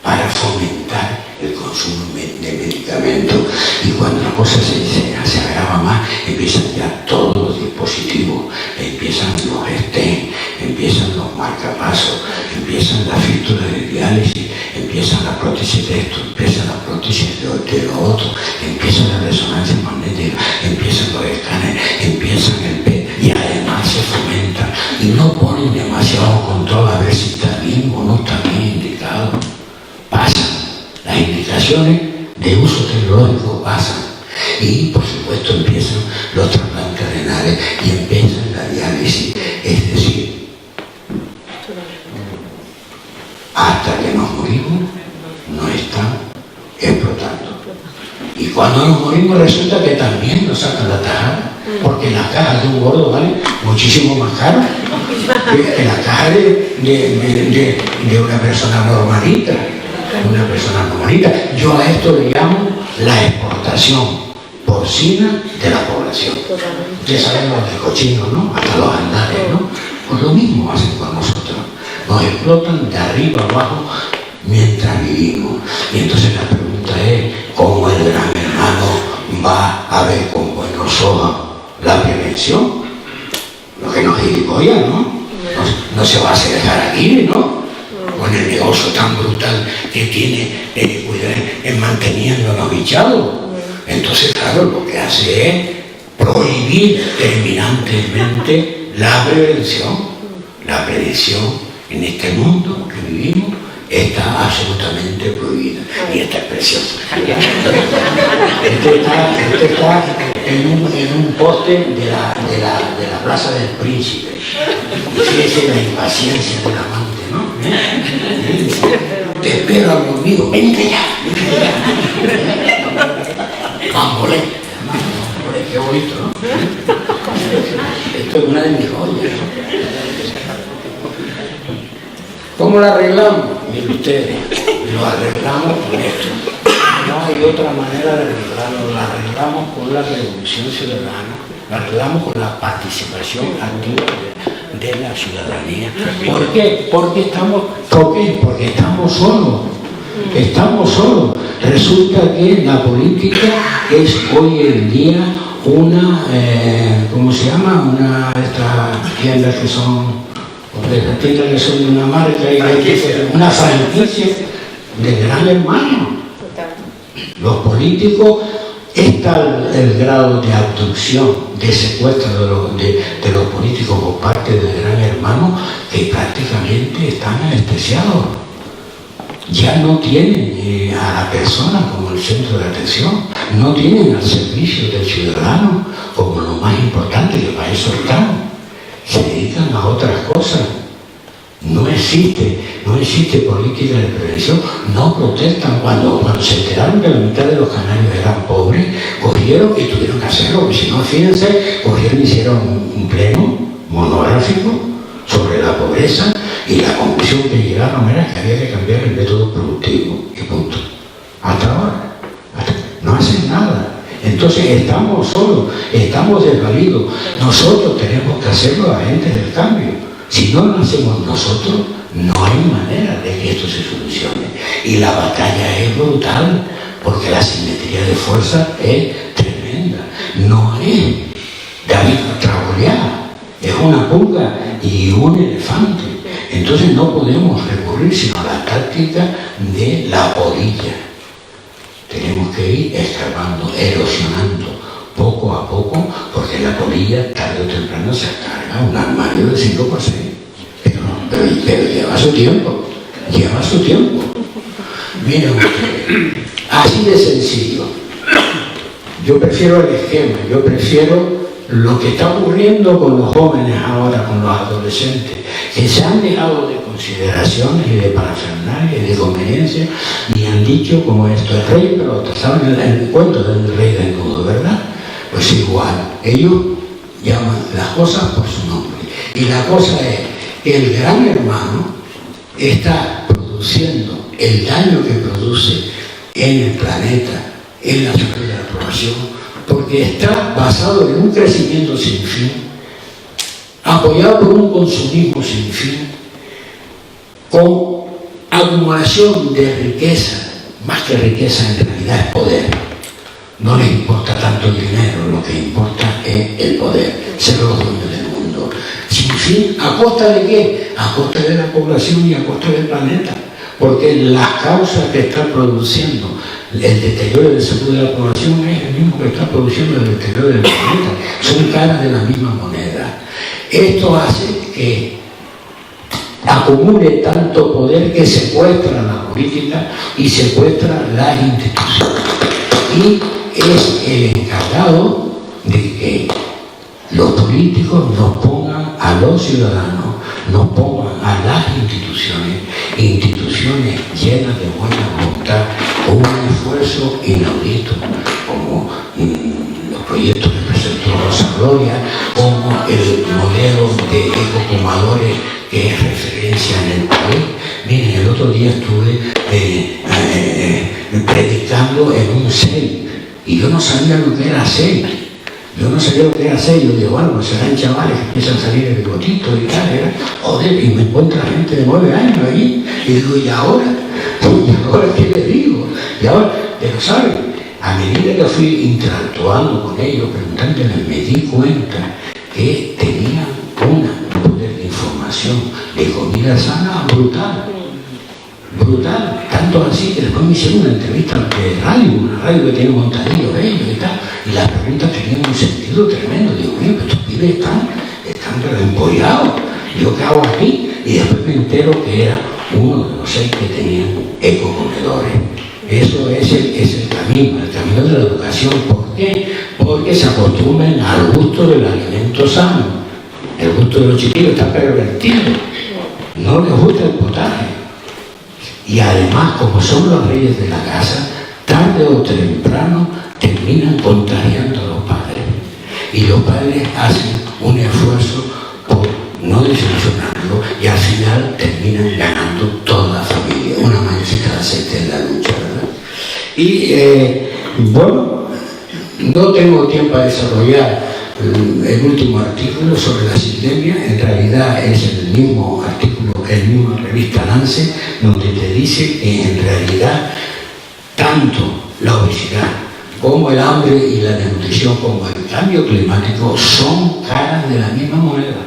para fomentar el consumo de medicamentos, y cuando la cosa se agrava más, empiezan ya todos los dispositivos, empiezan los stents, empiezan los marcapasos, empiezan las fístulas de diálisis, empiezan las prótesis de esto, empiezan las prótesis de lo otro, empiezan las resonancias magnéticas, empiezan los escáneres, empiezan el PET, y además se fomentan y no ponen demasiado control a ver si está bien o no está bien indicado. Pasan las indicaciones de uso tecnológico, pasan, y por supuesto empiezan los trasplantes renales y empieza la diálisis, es decir, hasta que nos morimos no están explotando, y cuando nos morimos resulta que también nos sacan la tajada, porque la caja de un gordo vale muchísimo más caro que la caja de una persona normalita. Una persona normalita. Yo a esto le llamo la exportación porcina de la población. Ya sabemos del cochino, ¿no? Hasta los andares, ¿no? Pues lo mismo hacen con nosotros. Nos explotan de arriba abajo mientras vivimos. Y entonces la pregunta es, ¿cómo el Gran Hermano va a ver con buenos ojos la prevención? Lo que nos gilipollas, ¿no? No se va a hacer dejar aquí, ¿no? Con el negocio tan brutal que tiene en manteniendo a los bichados. Entonces, claro, lo que hace es prohibir terminantemente la prevención. La prevención en este mundo que vivimos está absolutamente prohibida. Y esta es preciosa. Este está en un poste de la Plaza del Príncipe. Fíjese la impaciencia del amante, ¿no? Te espero, amigo mío, vente ya. Bambolé, qué bonito, ¿no? Esto es una de mis joyas. ¿Cómo la arreglamos? Miren ustedes, lo arreglamos con esto. No hay otra manera de arreglarlo, la arreglamos con la revolución ciudadana, la arreglamos con la participación activa de la ciudadanía. ¿Por qué? Porque estamos solos. Estamos solos. Resulta que la política es hoy en día una, ¿cómo se llama? Una de estas tiendas que son, las tiendas que son de una marca, y una franquicia del Gran Hermano. Los políticos, es tal el grado de abducción, de secuestro de los políticos por parte del Gran Hermano, que prácticamente están anestesiados. Ya no tienen a la persona como el centro de atención, no tienen al servicio del ciudadano como lo más importante, que para eso están. Se dedican a otras cosas. No existe política de prevención, no protestan. Cuando se enteraron que la mitad de los canarios eran pobres, cogieron y tuvieron que hacerlo, porque si no, fíjense, cogieron y hicieron un pleno monográfico sobre la pobreza, y la conclusión que llegaron era que había que cambiar el método productivo, y punto. Hasta ahora, no hacen nada. Entonces estamos solos, estamos desvalidos. Nosotros tenemos que hacer los agentes del cambio. Si no lo hacemos nosotros, no hay manera de que esto se solucione. Y la batalla es brutal, porque la simetría de fuerza es tremenda. No es David contra Goliat, es una pulga y un elefante. Entonces no podemos recurrir sino a la táctica de la orilla. Tenemos que ir escarbando, erosionando poco a poco, porque la polilla tarde o temprano se carga un armario de 5x6. Pero lleva su tiempo, Miren ustedes, así de sencillo. Yo prefiero el esquema, yo prefiero lo que está ocurriendo con los jóvenes ahora, con los adolescentes, que se han dejado de consideraciones y de parafernalia y de conveniencia, ni han dicho como esto es rey, pero ¿saben el cuento del rey desnudo, verdad? Pues igual, ellos llaman las cosas por su nombre. Y la cosa es que el gran hermano está produciendo el daño que produce en el planeta, en la salud de la población, porque está basado en un crecimiento sin fin, apoyado por un consumismo sin fin, con acumulación de riqueza, más que riqueza en realidad es poder. No les importa tanto el dinero, lo que importa es el poder, ser los dueños del mundo. Sin fin, ¿a costa de qué? A costa de la población y a costa del planeta. Porque las causas que están produciendo el deterioro de salud de la población es el mismo que está produciendo el deterioro del planeta. Son caras de la misma moneda. Esto hace que acumule tanto poder que secuestra la política y secuestra las instituciones. Y es el encargado de que los políticos nos pongan a los ciudadanos, nos pongan a las instituciones llenas de buena voluntad, con un esfuerzo inaudito, como los proyectos que presentó Rosa Gloria, como el modelo de ecopomadores que es referencia en el país. Miren, el otro día estuve predicando en un CEI y yo no sabía lo que era CEI. Yo digo, bueno, pues serán chavales que empiezan a salir de bigotito y tal, joder, y me encuentra gente de 9 años ahí, y digo, ¿y ahora? ¿Qué le digo? Y ahora, pero ¿saben? A medida que fui interactuando con ellos, preguntándoles, me di cuenta que tenían un poder de información, de comida sana brutal, tanto así que después me hicieron una entrevista de radio, una radio que tiene montadillos ellos y tal, y las preguntas tenían un sentido tremendo. Digo, mira, pues estos pibes están pero empollados, ¿yo qué hago aquí? Y después me entero que era uno de los 6 que tenían ecocomedores. Eso es el camino de la educación. ¿Por qué? Porque se acostumbran al gusto del alimento sano. El gusto de los chiquillos está pervertido, no les gusta el potaje. Y además, como son los reyes de la casa, tarde o temprano terminan contagiando a los padres. Y los padres hacen un esfuerzo por no desilusionarlo y al final terminan ganando toda la familia. Una manchita de aceite en la lucha, ¿verdad? Y bueno, no tengo tiempo a desarrollar el último artículo sobre la sindemia. En realidad es el mismo artículo, el mismo revista Lance, donde te dice que en realidad tanto la obesidad como el hambre y la desnutrición como el cambio climático son caras de la misma moneda.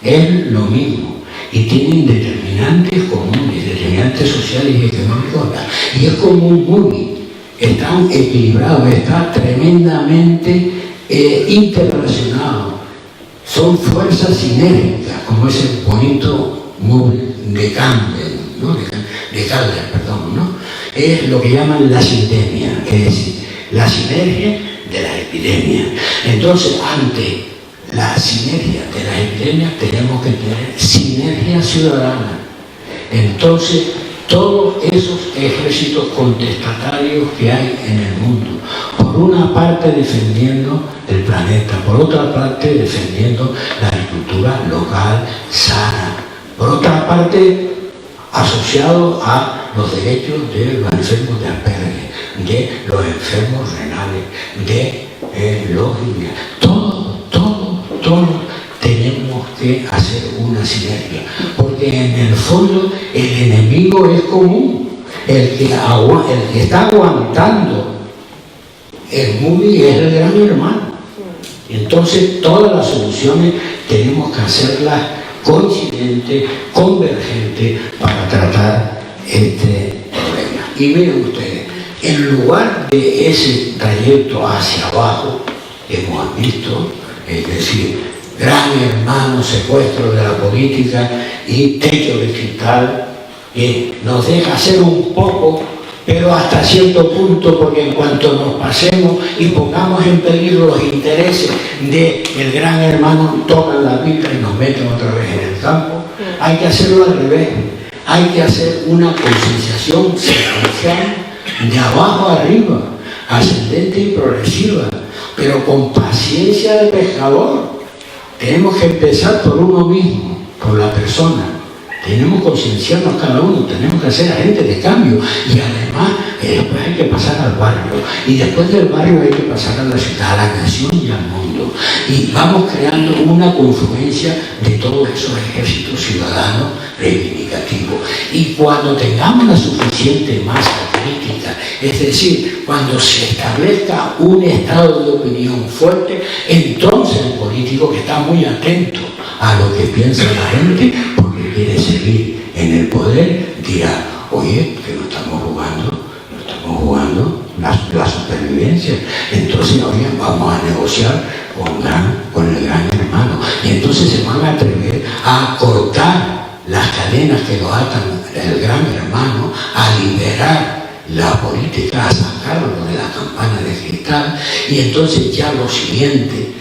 Es lo mismo y tienen determinantes comunes, determinantes sociales y económicos, y es como un movie, están equilibrados, está tremendamente interrelacionados, son fuerzas sinérgicas, como ese bonito movie de Campbell, ¿no? de Calder, perdón, ¿no? Es lo que llaman la sindemia, es decir, la sinergia de las epidemias. Entonces, ante la sinergia de las epidemias tenemos que tener sinergia ciudadana. Entonces, todos esos ejércitos contestatarios que hay en el mundo, por una parte defendiendo el planeta, por otra parte defendiendo la agricultura local sana, por otra parte asociado a los derechos de los enfermos de Asperger, de los enfermos renales, de los todos tenemos que hacer una sinergia, porque en el fondo el enemigo es común, el que está aguantando el movie es el gran hermano. Entonces todas las soluciones tenemos que hacerlas coincidentes, convergentes para tratar este problema. Y miren ustedes, en lugar de ese trayecto hacia abajo que hemos visto, es decir, gran hermano, secuestro de la política y techo de cristal, nos deja hacer un poco, pero hasta cierto punto, porque en cuanto nos pasemos y pongamos en peligro los intereses del gran hermano, tocan la Biblia y nos meten otra vez en el campo, hay que hacerlo al revés. Hay que hacer una concienciación secuencial de abajo arriba, ascendente y progresiva, pero con paciencia de pescador. Tenemos que empezar por uno mismo, por la persona. Tenemos que concienciarnos cada uno, tenemos que ser agentes de cambio, y además después hay que pasar al barrio, y después del barrio hay que pasar a la ciudad, a la nación y al mundo, y vamos creando una confluencia de todos esos ejércitos ciudadanos reivindicativos. Y cuando tengamos la suficiente masa crítica, es decir, cuando se establezca un estado de opinión fuerte, entonces el político, que está muy atento a lo que piensa la gente, porque quiere seguir en el poder, dirá: oye, que no estamos jugando la supervivencia. Entonces, oye, vamos a negociar con el gran hermano. Y entonces se van a atrever a cortar las cadenas que lo atan el gran hermano, a liberar la política, a sacarlo de la campana de cristal. Y entonces ya lo siguiente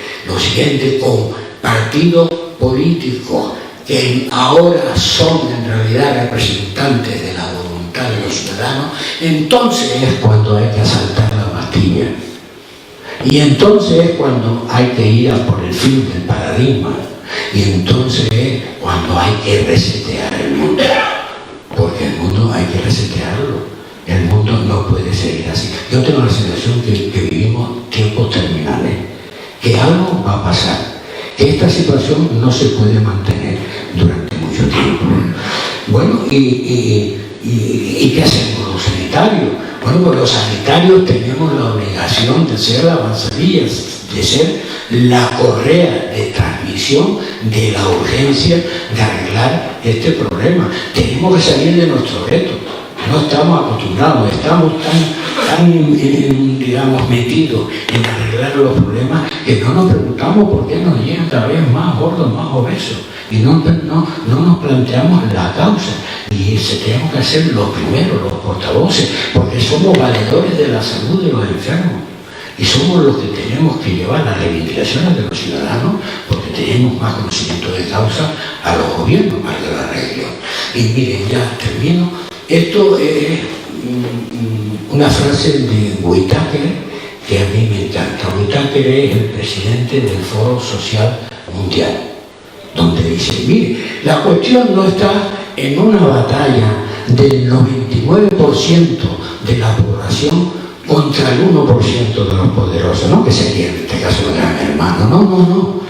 con partidos políticos que ahora son en realidad representantes de la voluntad de los ciudadanos, entonces es cuando hay que asaltar la Bastilla. Y entonces es cuando hay que ir a por el fin del paradigma. Y entonces es cuando hay que resetear el mundo. Porque el mundo hay que resetearlo. El mundo no puede seguir así. Yo tengo la sensación que vivimos tiempos terminales, que algo va a pasar, que esta situación no se puede mantener durante mucho tiempo. Bueno, ¿y qué hacemos los sanitarios? Bueno, pues los sanitarios tenemos la obligación de ser la avanzadilla, de ser la correa de transmisión de la urgencia de arreglar este problema. Tenemos que salir de nuestro reto. No estamos acostumbrados, estamos tan digamos, metidos en arreglar los problemas que no nos preguntamos por qué nos llegan cada vez más gordos, más obesos. Y no nos planteamos la causa. Y tenemos que ser los primeros, los portavoces, porque somos valedores de la salud de los enfermos. Y somos los que tenemos que llevar las reivindicaciones de los ciudadanos, porque tenemos más conocimiento de causa a los gobiernos, más de la región. Y miren, ya termino. Esto es una frase de Whitaker que a mí me encanta. Whitaker es el presidente del Foro Social Mundial, donde dice: mire, la cuestión no está en una batalla del 99% de la población contra el 1% de los poderosos, no que sería en este caso el gran hermano, no.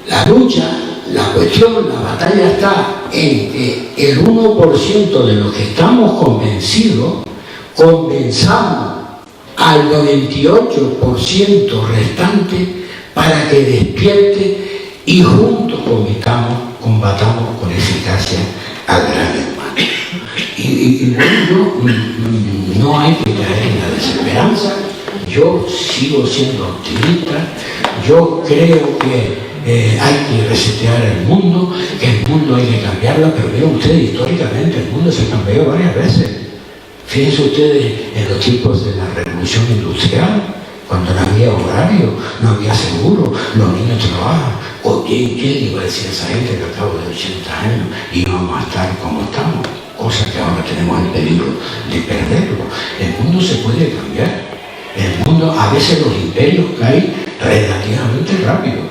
La lucha, la cuestión, la batalla está en que el 1% de los que estamos convencidos convenzamos al 98% restante para que despierte y juntos combatamos con eficacia al gran hermano. Y bueno, no hay que caer en la desesperanza. Yo sigo siendo optimista. Yo creo que hay que resetear el mundo, que el mundo hay que cambiarlo, pero vean ustedes, históricamente el mundo se cambió varias veces. Fíjense ustedes en los tiempos de la revolución industrial, cuando no había horario, no había seguro, los niños trabajan. ¿Quién iba a decir a esa gente que al cabo de 80 años íbamos a estar como estamos? Cosa que ahora tenemos el peligro de perderlo. El mundo se puede cambiar. El mundo, a veces los imperios caen relativamente rápido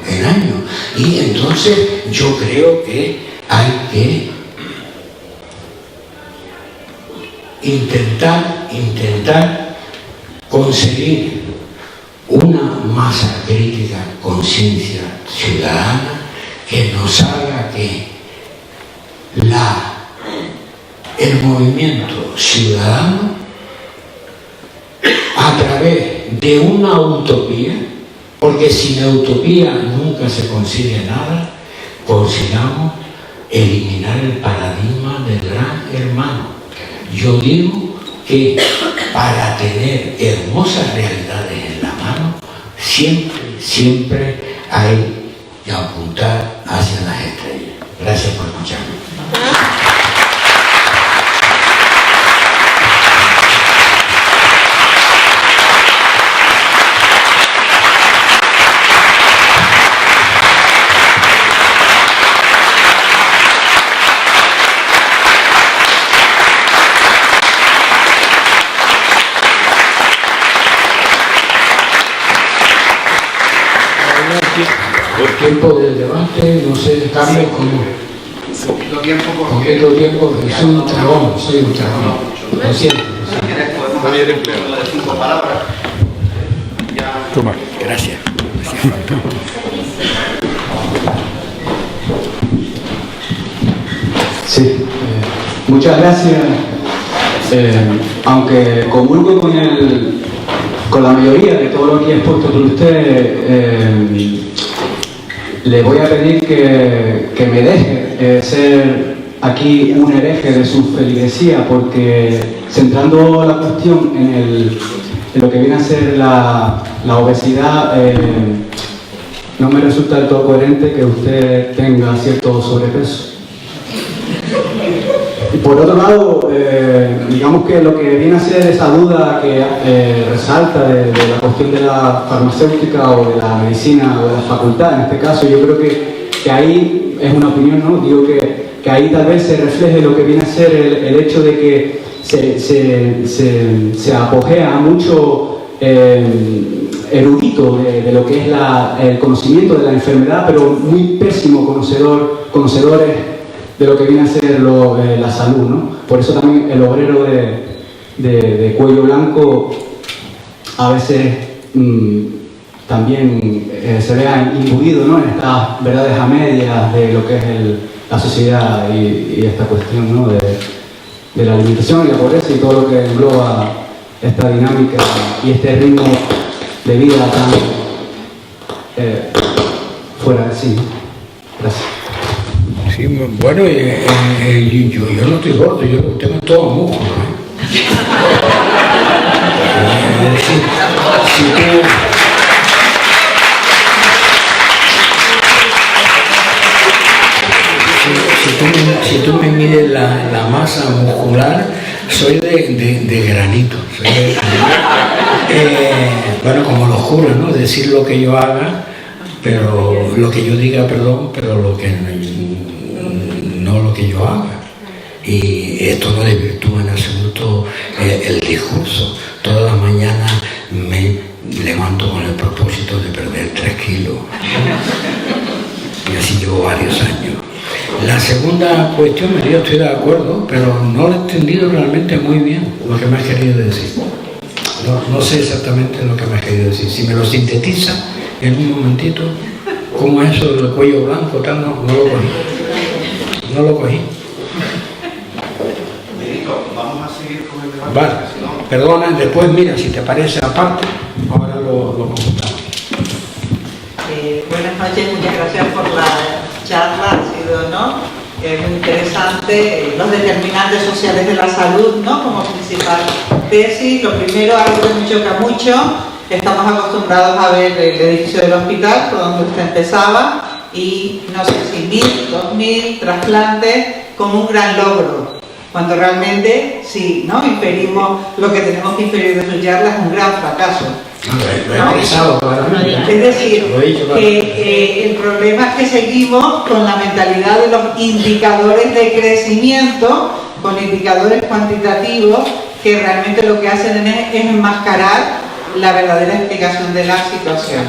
en años. Y entonces yo creo que hay que intentar conseguir una masa crítica, conciencia ciudadana, que nos haga que el movimiento ciudadano, a través de una utopía, porque sin la utopía nunca se consigue nada, consigamos eliminar el paradigma del gran hermano. Yo digo que para tener hermosas realidades en la mano, siempre hay que apuntar hacia las estrellas. Gracias por escucharme. El tiempo del debate, no sé, Carlos, ¿cómo? Poquito tiempo porque Poquito tiempo, porque soy un tragón. Lo siento. Está bien empleado. de 5 palabras. Toma. Gracias. Sí, muchas gracias. Aunque comulgo con la mayoría de todo lo que he expuesto por usted, le voy a pedir que me deje ser aquí un hereje de su feligresía, porque centrando la cuestión en lo que viene a ser la obesidad, no me resulta del todo coherente que usted tenga cierto sobrepeso. Y por otro lado, digamos que lo que viene a ser esa duda que resalta de la cuestión de la farmacéutica o de la medicina o de la facultad, en este caso, yo creo que ahí es una opinión, ¿no? Digo que ahí tal vez se refleje lo que viene a ser el hecho de que se apogea mucho erudito de lo que es el conocimiento de la enfermedad, pero muy pésimo conocedores de lo que viene a ser la salud, ¿no? Por eso también el obrero de cuello blanco a veces también se vea imbuido, ¿no?, en estas verdades a medias de lo que es la sociedad y esta cuestión, ¿no?, de la alimentación y la pobreza y todo lo que engloba esta dinámica y este ritmo de vida tan fuera de sí. Gracias. Sí, bueno, yo no estoy gordo, yo tengo todo músculo. Es decir, si tú me mides la masa muscular, soy de granito. Bueno, como lo juro, ¿no? Decir lo que yo haga, pero lo que yo diga, perdón, pero lo que no lo que yo haga. Y esto no desvirtúa en absoluto el discurso. Todas las mañanas me levanto con el propósito de perder 3 kilos. Y así llevo varios años. La segunda cuestión, yo estoy de acuerdo, pero no lo he entendido realmente muy bien lo que me has querido decir. No sé exactamente lo que me has querido decir. Si me lo sintetiza en un momentito, ¿cómo es eso del cuello blanco? Tal, no lo cogí. No lo cogí. Vamos a seguir con el debate. Vale, perdona, después mira, si te parece aparte, ahora lo comentamos. Buenas noches, muchas gracias por la charla, ha sido, ¿no?, muy interesante. Los determinantes sociales de la salud, ¿no?, como principal tesis. Lo primero, algo que me choca mucho, estamos acostumbrados a ver el edificio del hospital, por donde usted empezaba, y no sé si 1000, 2000 trasplantes como un gran logro, cuando realmente, si no inferimos lo que tenemos que inferir de su charla, es un gran fracaso. Es decir, que el problema es que seguimos con la mentalidad de los indicadores de crecimiento, con indicadores cuantitativos que realmente lo que hacen es enmascarar la verdadera explicación de la situación.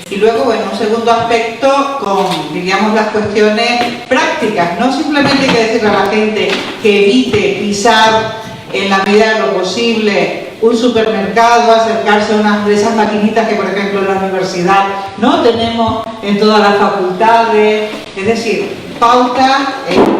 Y luego, bueno, un segundo aspecto con, diríamos, las cuestiones prácticas. No simplemente hay que decirle a la gente que evite pisar en la medida de lo posible un supermercado, acercarse a unas de esas maquinitas que, por ejemplo, en la universidad no tenemos en todas las facultades. Es decir, pautas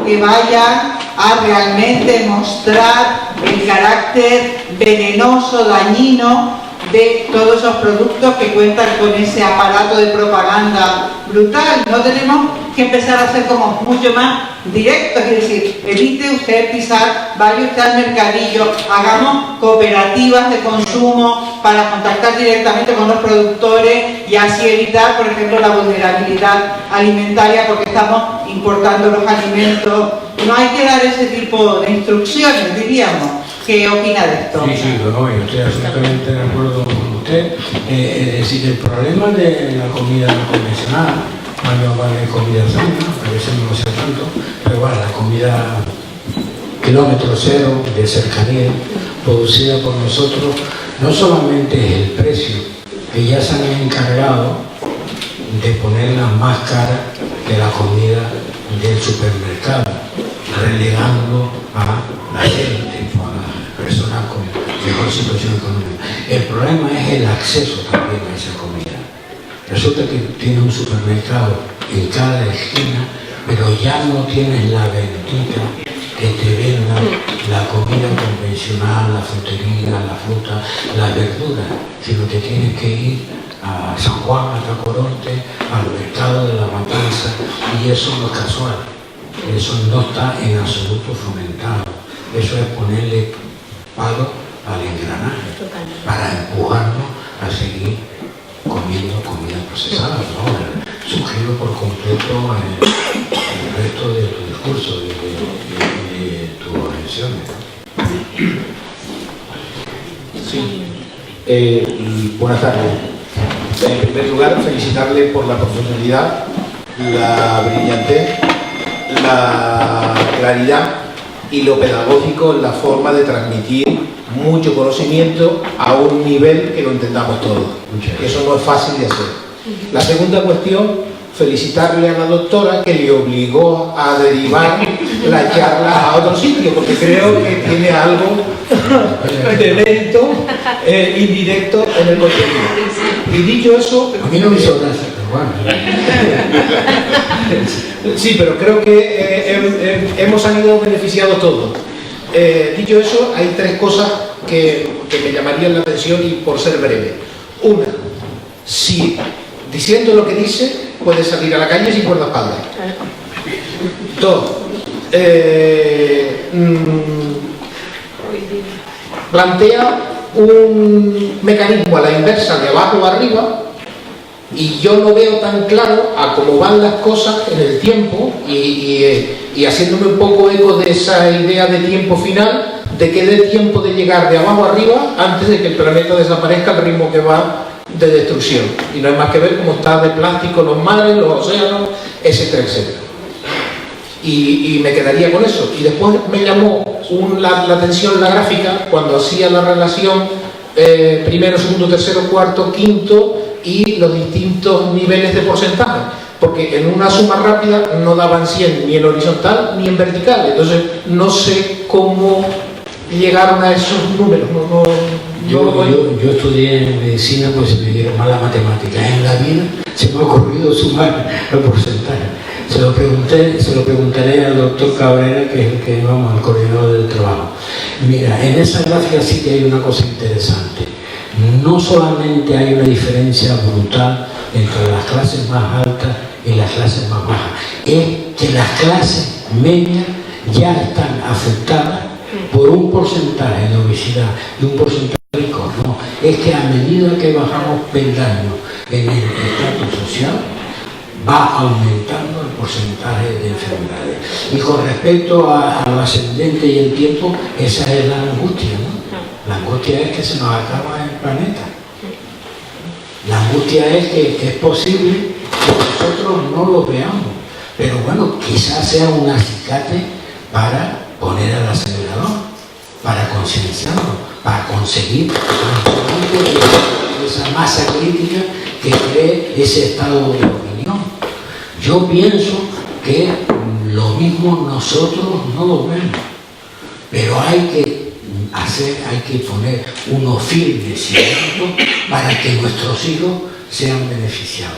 que vayan a realmente mostrar el carácter venenoso, dañino de todos esos productos que cuentan con ese aparato de propaganda brutal. No tenemos que empezar a ser como mucho más directos, es decir, evite usted pisar, vaya usted al mercadillo, hagamos cooperativas de consumo para contactar directamente con los productores y así evitar, por ejemplo, la vulnerabilidad alimentaria porque estamos importando los alimentos. No hay que dar ese tipo de instrucciones, diríamos. ¿Qué opina de esto? Sí, yo estoy absolutamente de acuerdo con usted. Es decir, el problema de la comida convencional, vale comida sana, a veces no lo sé tanto, pero bueno, la comida kilómetro cero, de cercanía, producida por nosotros, no solamente es el precio, que ya se han encargado de ponerla más cara que la comida del supermercado, relegando a la gente, a las personas con mejor situación económica. El problema es el acceso también a esa comida. Resulta que tienes un supermercado en cada esquina, pero ya no tienes la ventita que te venda la comida convencional, la frutería, la fruta, las verduras, sino que tienes que ir a San Juan, a Tacoronte, al mercado de la Matanza, y eso no es casual, eso no está en absoluto fomentado, eso es ponerle palo al engranaje para empujarnos a seguir comiendo comida procesada, ¿no? Sugiero por completo el resto de tu discurso, de tus objeciones. Sí. Buenas tardes. En primer lugar, felicitarle por la profesionalidad, la brillantez, la claridad y lo pedagógico en la forma de transmitir mucho conocimiento a un nivel que lo entendamos todos. Eso no es fácil de hacer. La segunda cuestión, felicitarle a la doctora que le obligó a derivar la charla a otro sitio, porque creo que tiene algo de mérito indirecto en el contenido. Y dicho eso, a mí no me hizo gracia, pero bueno. Sí, pero creo que hemos salido beneficiados todos. Dicho eso, hay tres cosas que me llamarían la atención y por ser breve. Una, si diciendo lo que dice puede salir a la calle sin guardaespaldas. Dos, plantea un mecanismo a la inversa de abajo a arriba, y yo no veo tan claro a cómo van las cosas en el tiempo, y haciéndome un poco eco de esa idea de tiempo final, de que dé tiempo de llegar de abajo arriba antes de que el planeta desaparezca al ritmo que va de destrucción. Y no hay más que ver cómo está de plástico los mares, los océanos, etcétera, etcétera. Y me quedaría con eso. Y después me llamó la atención la gráfica cuando hacía la relación primero, segundo, tercero, cuarto, quinto y los distintos niveles de porcentaje, porque en una suma rápida no daban 100 ni en horizontal ni en vertical. Entonces no sé cómo llegaron a esos números. Yo estudié en medicina, pues me dieron mal la matemática. En la vida se me ha ocurrido sumar el porcentaje. Se lo preguntaré al doctor Cabrera, que es el que vamos, al coordinador del trabajo. Mira, en esa gráfica sí que hay una cosa interesante. No solamente hay una diferencia brutal entre las clases más altas y las clases más bajas, es que las clases medias ya están afectadas por un porcentaje de obesidad y un porcentaje de rico. No, es que a medida que bajamos peldaños en el estatus social, va aumentando el porcentaje de enfermedades. Y con respecto al ascendente y el tiempo, esa es la angustia, ¿no? La angustia es que se nos acaba el planeta. La angustia es que es posible que nosotros no lo veamos, pero bueno, quizás sea un acicate para poner al acelerador, para concienciarnos, para conseguir esa masa crítica que cree ese estado de opinión. Yo pienso que lo mismo nosotros no lo vemos, pero hay que poner unos firmes cimientos para que nuestros hijos sean beneficiados.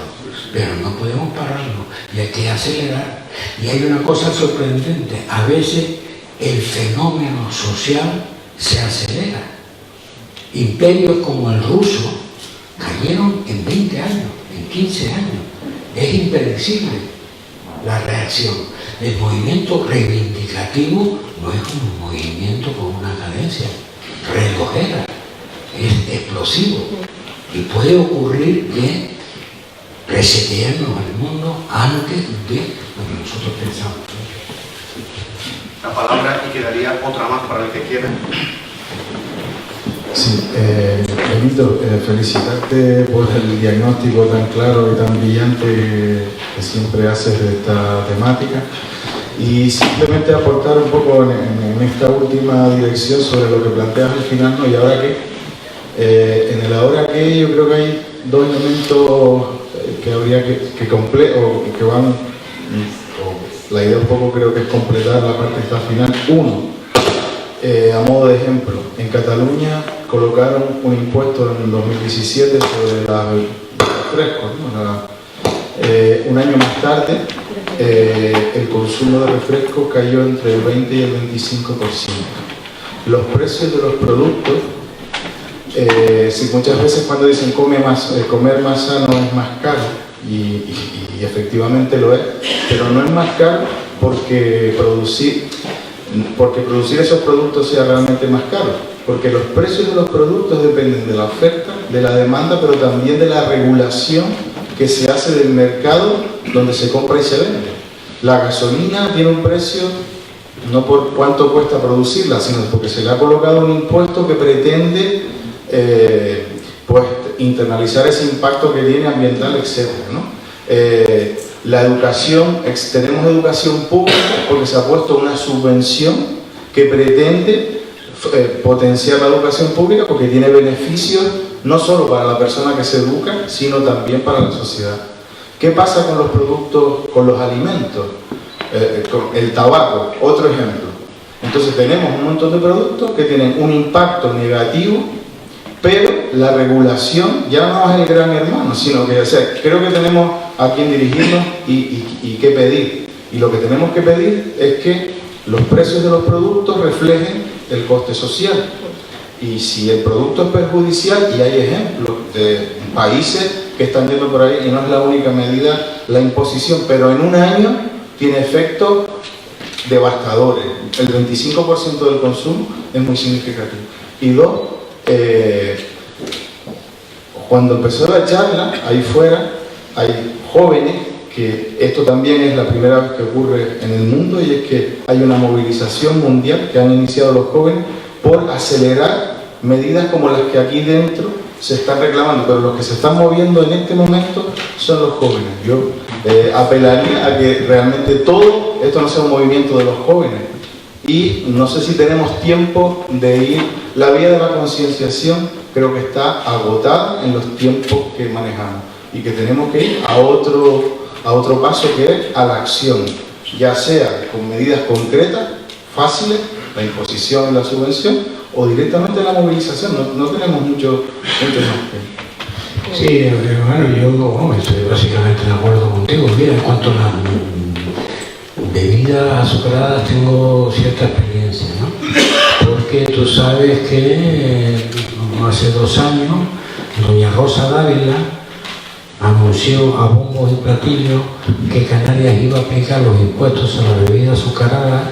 Pero no podemos pararnos y hay que acelerar. Y hay una cosa sorprendente, a veces el fenómeno social se acelera. Imperios como el ruso cayeron en 20 años, en 15 años. Es impredecible la reacción. El movimiento reivindicativo no es un movimiento con una cadencia relojera, es explosivo. Y puede ocurrir que reseteemos el mundo antes de lo que nosotros pensamos. La palabra y quedaría otra más para el que quiera. Sí, Benito, felicitarte por el diagnóstico tan claro y tan brillante que siempre haces de esta temática, y simplemente aportar un poco en esta última dirección sobre lo que planteas al final, ¿no? Y ahora qué. En el ahora qué yo creo que hay dos elementos que habría que van, o la idea un poco creo que es completar la parte esta final. Uno, a modo de ejemplo, en Cataluña colocaron un impuesto en el 2017 sobre los refrescos, ¿no? Un año más tarde el consumo de refrescos cayó entre el 20 y el 25%. Los precios de los productos, si muchas veces cuando dicen comer más sano es más caro, y efectivamente lo es, pero no es más caro porque producir esos productos sea realmente más caro, porque los precios de los productos dependen de la oferta, de la demanda, pero también de la regulación que se hace del mercado donde se compra y se vende. La gasolina tiene un precio no por cuánto cuesta producirla, sino porque se le ha colocado un impuesto que pretende pues internalizar ese impacto que tiene ambiental, etc., ¿no? La educación, tenemos educación pública porque se ha puesto una subvención que pretende potenciar la educación pública porque tiene beneficios no solo para la persona que se educa, sino también para la sociedad. ¿Qué pasa con los productos, con los alimentos? Con el tabaco, otro ejemplo. Entonces tenemos un montón de productos que tienen un impacto negativo, pero la regulación ya no es el gran hermano, sino que, o sea, creo que tenemos a quien dirigirnos y qué pedir. Y lo que tenemos que pedir es que los precios de los productos reflejen el coste social. Y si el producto es perjudicial, y hay ejemplos de países que están yendo por ahí, y no es la única medida la imposición, pero en un año tiene efectos devastadores. El 25% del consumo es muy significativo. Y dos, cuando empezó la charla, ahí fuera, hay jóvenes, que esto también es la primera vez que ocurre en el mundo, y es que hay una movilización mundial que han iniciado los jóvenes por acelerar medidas como las que aquí dentro se están reclamando, pero los que se están moviendo en este momento son los jóvenes. Yo apelaría a que realmente todo esto no sea un movimiento de los jóvenes, y no sé si tenemos tiempo de ir. La vía de la concienciación creo que está agotada en los tiempos que manejamos, y que tenemos que ir a otro paso, que es a la acción, ya sea con medidas concretas, fáciles, la imposición y la subvención, o directamente la movilización. No tenemos mucho más. Sí, bueno, yo estoy básicamente de acuerdo contigo. Mira, en cuanto a las bebidas azucaradas tengo cierta experiencia, ¿no? Porque tú sabes que hace 2 años doña Rosa Dávila anunció a bombo y platillo que Canarias iba a aplicar los impuestos a la bebida azucarada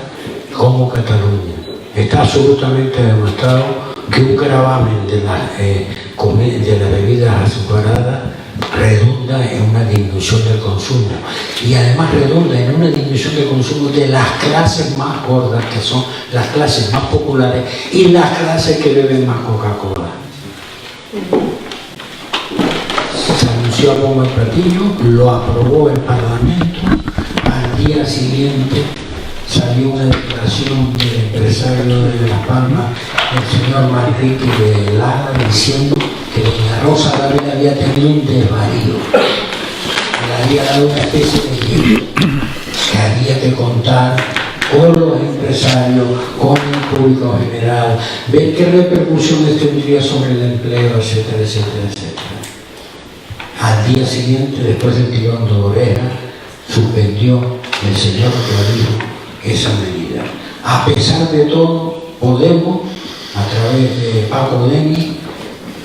como Cataluña. Está absolutamente demostrado que un gravamen de las bebidas azucaradas redunda en una disminución del consumo, y además redunda en una disminución del consumo de las clases más gordas, que son las clases más populares y las clases que beben más Coca-Cola. Se anunció a bombo y platillo, lo aprobó el Parlamento. Al día siguiente salió una declaración del empresario de Las Palmas, el señor Manrique de Lara, diciendo que doña Rosa Dávila había tenido un desvarío, le había dado una especie de guía, que había que contar con los empresarios, con el público general, ver qué repercusiones tendría sobre el empleo, etcétera, etcétera, etcétera. Al día siguiente, después del tirón de oreja, suspendió el señor Clavijo esa medida. A pesar de todo, Podemos, a través de Paco Deni,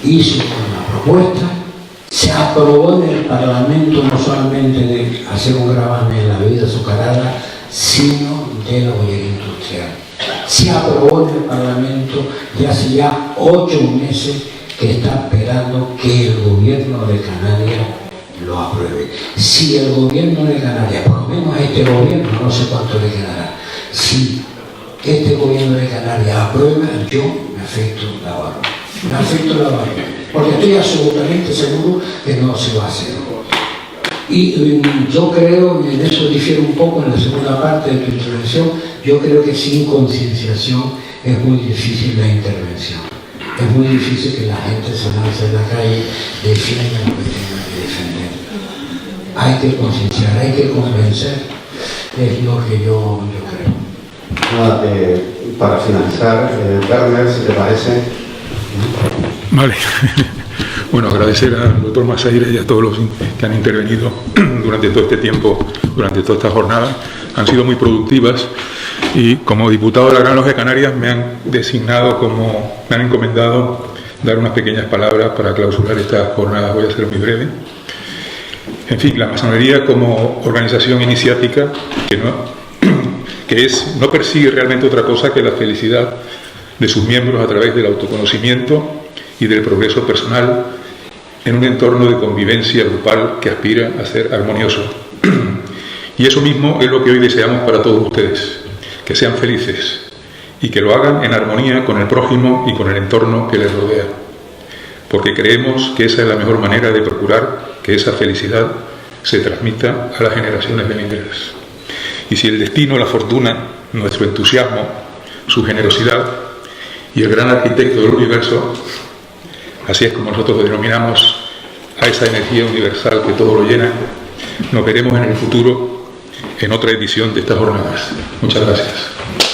hizo una propuesta, se aprobó en el Parlamento no solamente de hacer un gravamen en la bebida azucarada, sino de la bollería industrial. Se aprobó en el Parlamento y hace ya 8 meses que está esperando que el gobierno de Canarias lo apruebe. Si el gobierno de Canarias, por lo menos a este gobierno, no sé cuánto le quedará, si este gobierno de Canarias aprueba, yo me afecto la barba. Me afecto la barba, porque estoy absolutamente seguro que no se va a hacer. Y yo creo, y en eso difiero un poco en la segunda parte de tu intervención, yo creo que sin concienciación es muy difícil la intervención. es muy difícil que la gente se lance en la calle y defienda lo que tenga que defender. Hay que concienciar, hay que convencer, es lo que yo creo. Nada, para finalizar, Werner, si te parece. Vale. Bueno, agradecer al doctor Masaire y a todos los que han intervenido durante todo este tiempo, durante toda esta jornada. Han sido muy productivas y como diputado de la Gran Logia de Canarias me han encomendado dar unas pequeñas palabras para clausurar esta jornada. Voy a ser muy breve. En fin, la masonería como organización iniciática que no persigue realmente otra cosa que la felicidad de sus miembros a través del autoconocimiento y del progreso personal en un entorno de convivencia grupal que aspira a ser armonioso. Y eso mismo es lo que hoy deseamos para todos ustedes, que sean felices y que lo hagan en armonía con el prójimo y con el entorno que les rodea, porque creemos que esa es la mejor manera de procurar que esa felicidad se transmita a las generaciones venideras. Y si el destino, la fortuna, nuestro entusiasmo, su generosidad y el gran arquitecto del universo, así es como nosotros denominamos a esa energía universal que todo lo llena, nos veremos en el futuro en otra edición de estas jornadas. Muchas gracias.